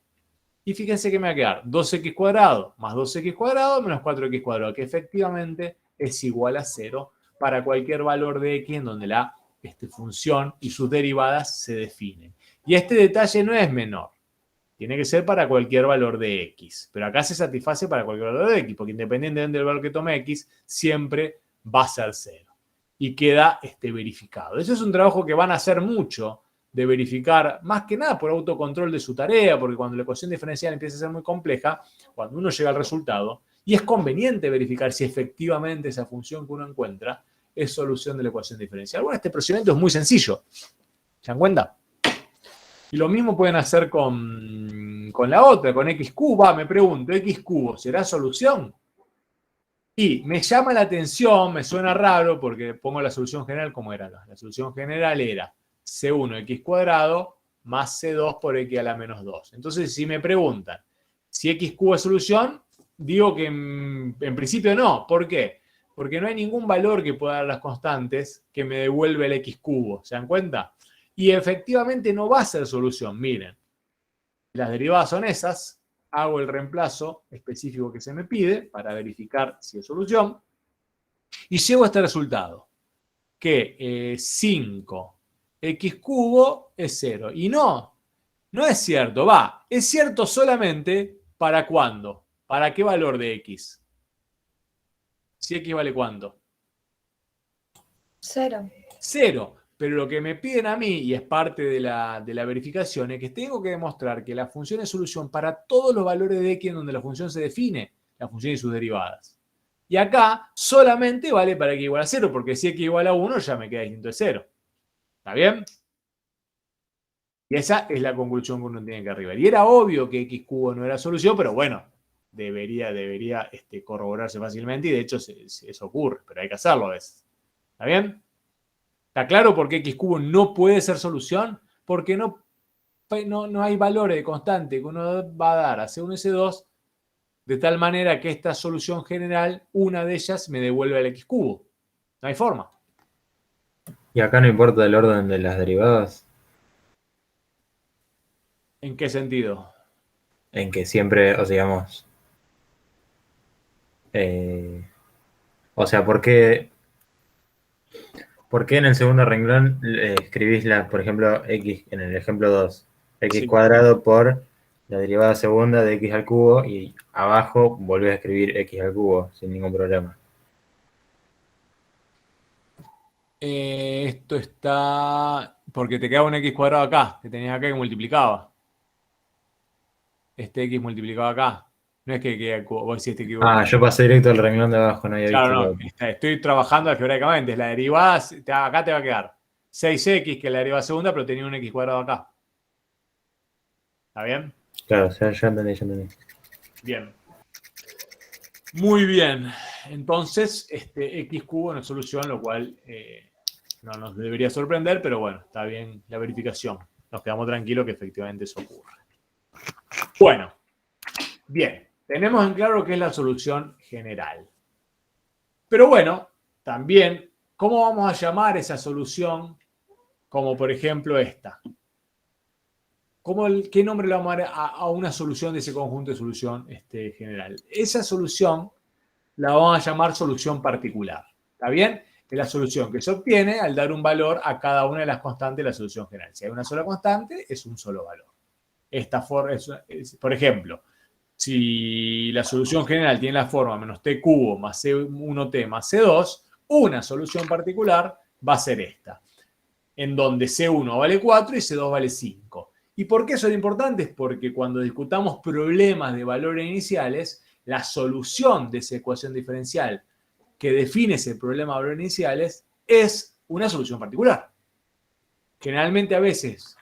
Y fíjense que me va a quedar 2X cuadrado más 2X cuadrado menos 4X cuadrado, que efectivamente es igual a 0 para cualquier valor de X en donde la función y sus derivadas se definen. Y este detalle no es menor. Tiene que ser para cualquier valor de X. Pero acá se satisface para cualquier valor de X, porque independientemente del valor que tome X, siempre va a ser 0. Y queda verificado. Eso es un trabajo que van a hacer mucho, de verificar, más que nada por autocontrol de su tarea, porque cuando la ecuación diferencial empieza a ser muy compleja, cuando uno llega al resultado, y es conveniente verificar si efectivamente esa función que uno encuentra es solución de la ecuación diferencial. Bueno, este procedimiento es muy sencillo. ¿Se dan cuenta? Y lo mismo pueden hacer con la otra, con X cubo. Me pregunto, ¿X cubo será solución? Y me llama la atención, me suena raro, porque pongo la solución general como era acá. La solución general era C1X cuadrado más C2 por X a la menos 2. Entonces, si me preguntan si X cubo es solución, digo que en principio no. ¿Por qué? Porque no hay ningún valor que pueda dar las constantes que me devuelve el X cubo. ¿Se dan cuenta? Y efectivamente no va a ser solución. Miren, las derivadas son esas. Hago el reemplazo específico que se me pide para verificar si es solución. Y llego a este resultado. que 5x cubo es 0. Y no es cierto. Es cierto solamente para cuándo. ¿Para qué valor de x? Si x vale cuánto. 0. 0. Pero lo que me piden a mí, y es parte de la verificación, es que tengo que demostrar que la función es solución para todos los valores de x en donde la función se define, la función y sus derivadas. Y acá solamente vale para x igual a 0, porque si x igual a 1 ya me queda distinto de 0. ¿Está bien? Y esa es la conclusión que uno tiene que arribar. Y era obvio que x cubo no era solución, pero bueno, debería corroborarse fácilmente, y de hecho eso ocurre, pero hay que hacerlo a veces. ¿Está bien? ¿Está claro por qué x cubo no puede ser solución? Porque no hay valores de constante que uno va a dar a C1 y C2 de tal manera que esta solución general, una de ellas, me devuelve el x cubo. No hay forma. Y acá no importa el orden de las derivadas, ¿En qué sentido? en que siempre, o sea, digamos, o sea, ¿por qué en el segundo renglón escribís, por ejemplo, x, en el ejemplo 2, x Sí. cuadrado por la derivada segunda de x al cubo, y abajo volvés a escribir x al cubo sin ningún problema? Esto está... Porque te quedaba un x cuadrado acá, que tenías acá que multiplicaba. Este x multiplicaba acá. No es que vos hiciste que... Ah, yo pasé directo al renglón de abajo, no había visto. Claro, no. Estoy trabajando algebraicamente. La derivada, acá te va a quedar 6x, que es la derivada segunda, pero tenía un x cuadrado acá. ¿Está bien? Claro, o sea, ya entendí. Bien. Muy bien. Entonces, x cubo no es solución, lo cual no nos debería sorprender, pero bueno, está bien la verificación. Nos quedamos tranquilos que efectivamente eso ocurre. Bueno, bien. Tenemos en claro qué es la solución general. Pero bueno, también, ¿cómo vamos a llamar esa solución? Como por ejemplo esta. ¿Qué nombre le vamos a dar a una solución de ese conjunto de solución general? Esa solución la vamos a llamar solución particular. ¿Está bien? Es la solución que se obtiene al dar un valor a cada una de las constantes de la solución general. Si hay una sola constante, es un solo valor. Esta forma por ejemplo, si la solución general tiene la forma menos t cubo más c1t más c2, una solución particular va a ser esta, en donde c1 vale 4 y c2 vale 5. ¿Y por qué eso es importante? Es porque cuando discutamos problemas de valores iniciales, la solución de esa ecuación diferencial que define ese problema de valores iniciales es una solución particular. Generalmente a veces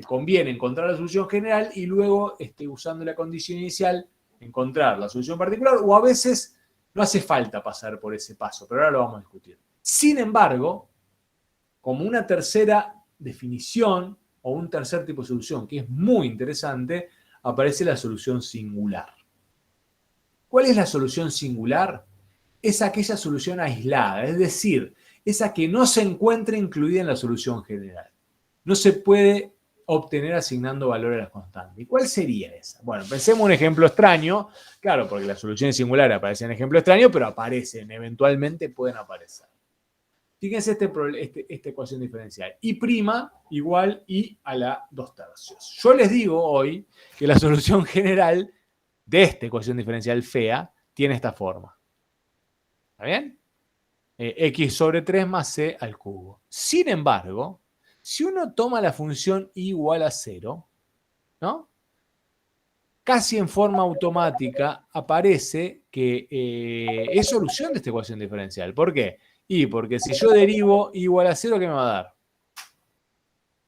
conviene encontrar la solución general y luego, usando la condición inicial, encontrar la solución particular, o a veces no hace falta pasar por ese paso, pero ahora lo vamos a discutir. Sin embargo, como una tercera definición o un tercer tipo de solución que es muy interesante, aparece la solución singular. ¿Cuál es la solución singular? Es aquella solución aislada, es decir, esa que no se encuentra incluida en la solución general. No se puede obtener asignando valor a las constantes. ¿Y cuál sería esa? Bueno, pensemos un ejemplo extraño, claro, porque las soluciones singulares aparecen en ejemplo extraño, pero aparecen, eventualmente pueden aparecer. Fíjense esta ecuación diferencial. Y' igual y a la 2/3. Yo les digo hoy que la solución general de esta ecuación diferencial fea tiene esta forma. ¿Está bien? X sobre 3 más c al cubo. Sin embargo, si uno toma la función y igual a 0, ¿no? Casi en forma automática aparece que es solución de esta ecuación diferencial. ¿Por qué? Y porque si yo derivo y igual a 0, ¿qué me va a dar?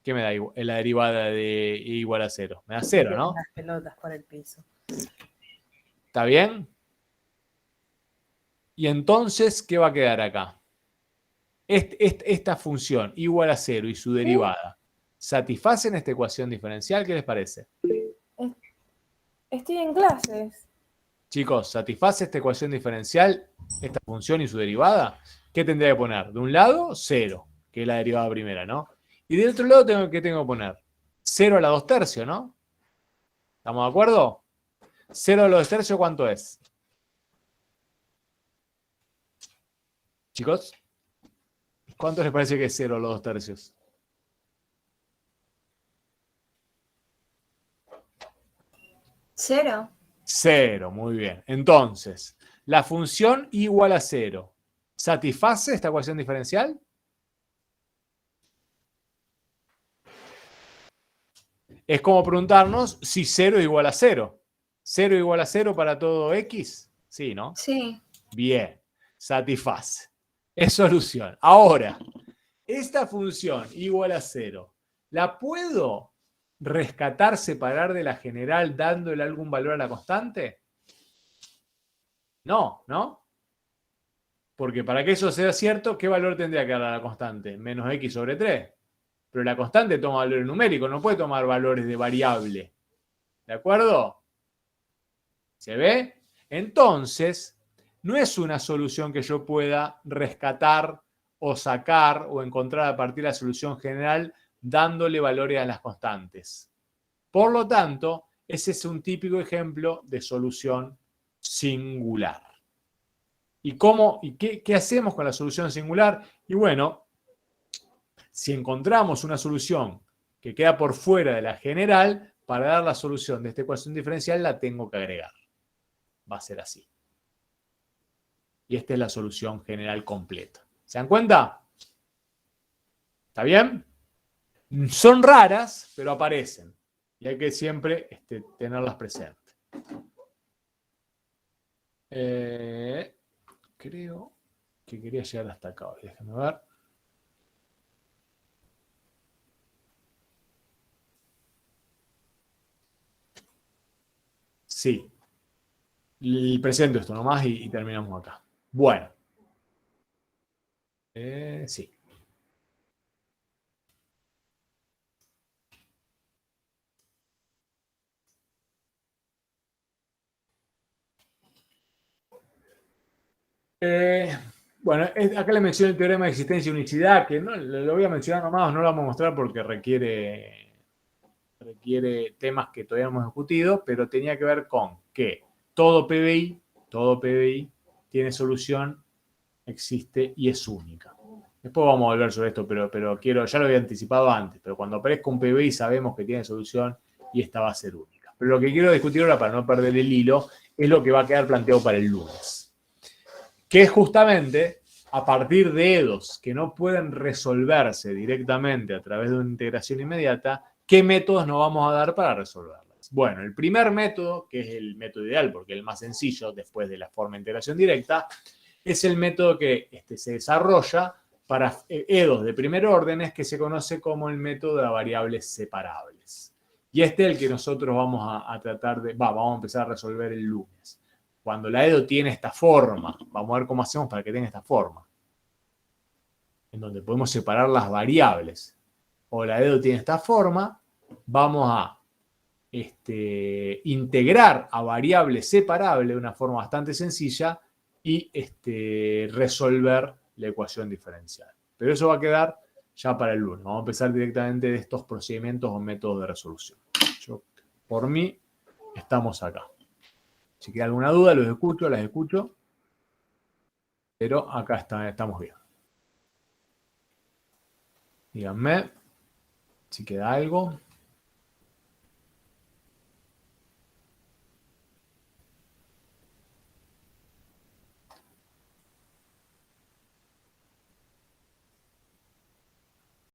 ¿Qué me da la derivada de y igual a 0? Me da 0, ¿no? Las pelotas por el piso. ¿Está bien? Y entonces, ¿qué va a quedar acá? Esta función igual a 0 y su derivada, ¿satisfacen esta ecuación diferencial? ¿Qué les parece? Estoy en clases. Chicos, ¿satisface esta ecuación diferencial, esta función y su derivada? ¿Qué tendría que poner? De un lado, 0, que es la derivada primera, ¿no? Y del otro lado, ¿qué tengo que poner? 0 a la 2/3, ¿no? ¿Estamos de acuerdo? 0 a la 2/3, ¿cuánto es? Chicos, ¿Cuánto les parece que es 0 los 2/3? ¿Cero? 0, muy bien. Entonces, la función igual a 0, ¿satisface esta ecuación diferencial? Es como preguntarnos si 0 es igual a 0. ¿0 igual a 0 para todo x? Sí, ¿no? Sí. Bien, satisface. Es solución. Ahora, esta función igual a 0, ¿la puedo rescatar, separar de la general dándole algún valor a la constante? No, ¿no? Porque para que eso sea cierto, ¿qué valor tendría que dar a la constante? Menos x sobre 3. Pero la constante toma valores numéricos, no puede tomar valores de variable. ¿De acuerdo? ¿Se ve? Entonces, no es una solución que yo pueda rescatar o sacar o encontrar a partir de la solución general dándole valores a las constantes. Por lo tanto, ese es un típico ejemplo de solución singular. ¿Y qué hacemos con la solución singular? Y bueno, si encontramos una solución que queda por fuera de la general, para dar la solución de esta ecuación diferencial la tengo que agregar. Va a ser así. Y esta es la solución general completa. ¿Se dan cuenta? ¿Está bien? Son raras, pero aparecen. Y hay que siempre tenerlas presentes. Creo que quería llegar hasta acá. Déjenme ver. Sí. Presento esto nomás y terminamos acá. Bueno. Sí. Bueno, acá le menciono el teorema de existencia y unicidad, que no lo voy a mencionar nomás, no lo vamos a mostrar porque requiere temas que todavía no hemos discutido, pero tenía que ver con que todo PBI tiene solución, existe y es única. Después vamos a volver sobre esto, pero ya lo había anticipado antes, pero cuando aparezca un PBI sabemos que tiene solución y esta va a ser única. Pero lo que quiero discutir ahora, para no perder el hilo, es lo que va a quedar planteado para el lunes, que es justamente a partir de EDOs que no pueden resolverse directamente a través de una integración inmediata, ¿qué métodos nos vamos a dar para resolverlas? Bueno, el primer método, que es el método ideal porque es el más sencillo después de la forma de integración directa, es el método que se desarrolla para EDOs de primer orden, que se conoce como el método de variables separables. Y este es el que nosotros vamos a tratar de, vamos a empezar a resolver el lunes. Cuando la EDO tiene esta forma, vamos a ver cómo hacemos para que tenga esta forma, en donde podemos separar las variables, o la EDO tiene esta forma, vamos a integrar a variable separable de una forma bastante sencilla y resolver la ecuación diferencial. Pero eso va a quedar ya para el lunes. Vamos a empezar directamente de estos procedimientos o métodos de resolución. Por mí, estamos acá. Si queda alguna duda, las escucho. Pero acá estamos bien. Díganme si queda algo.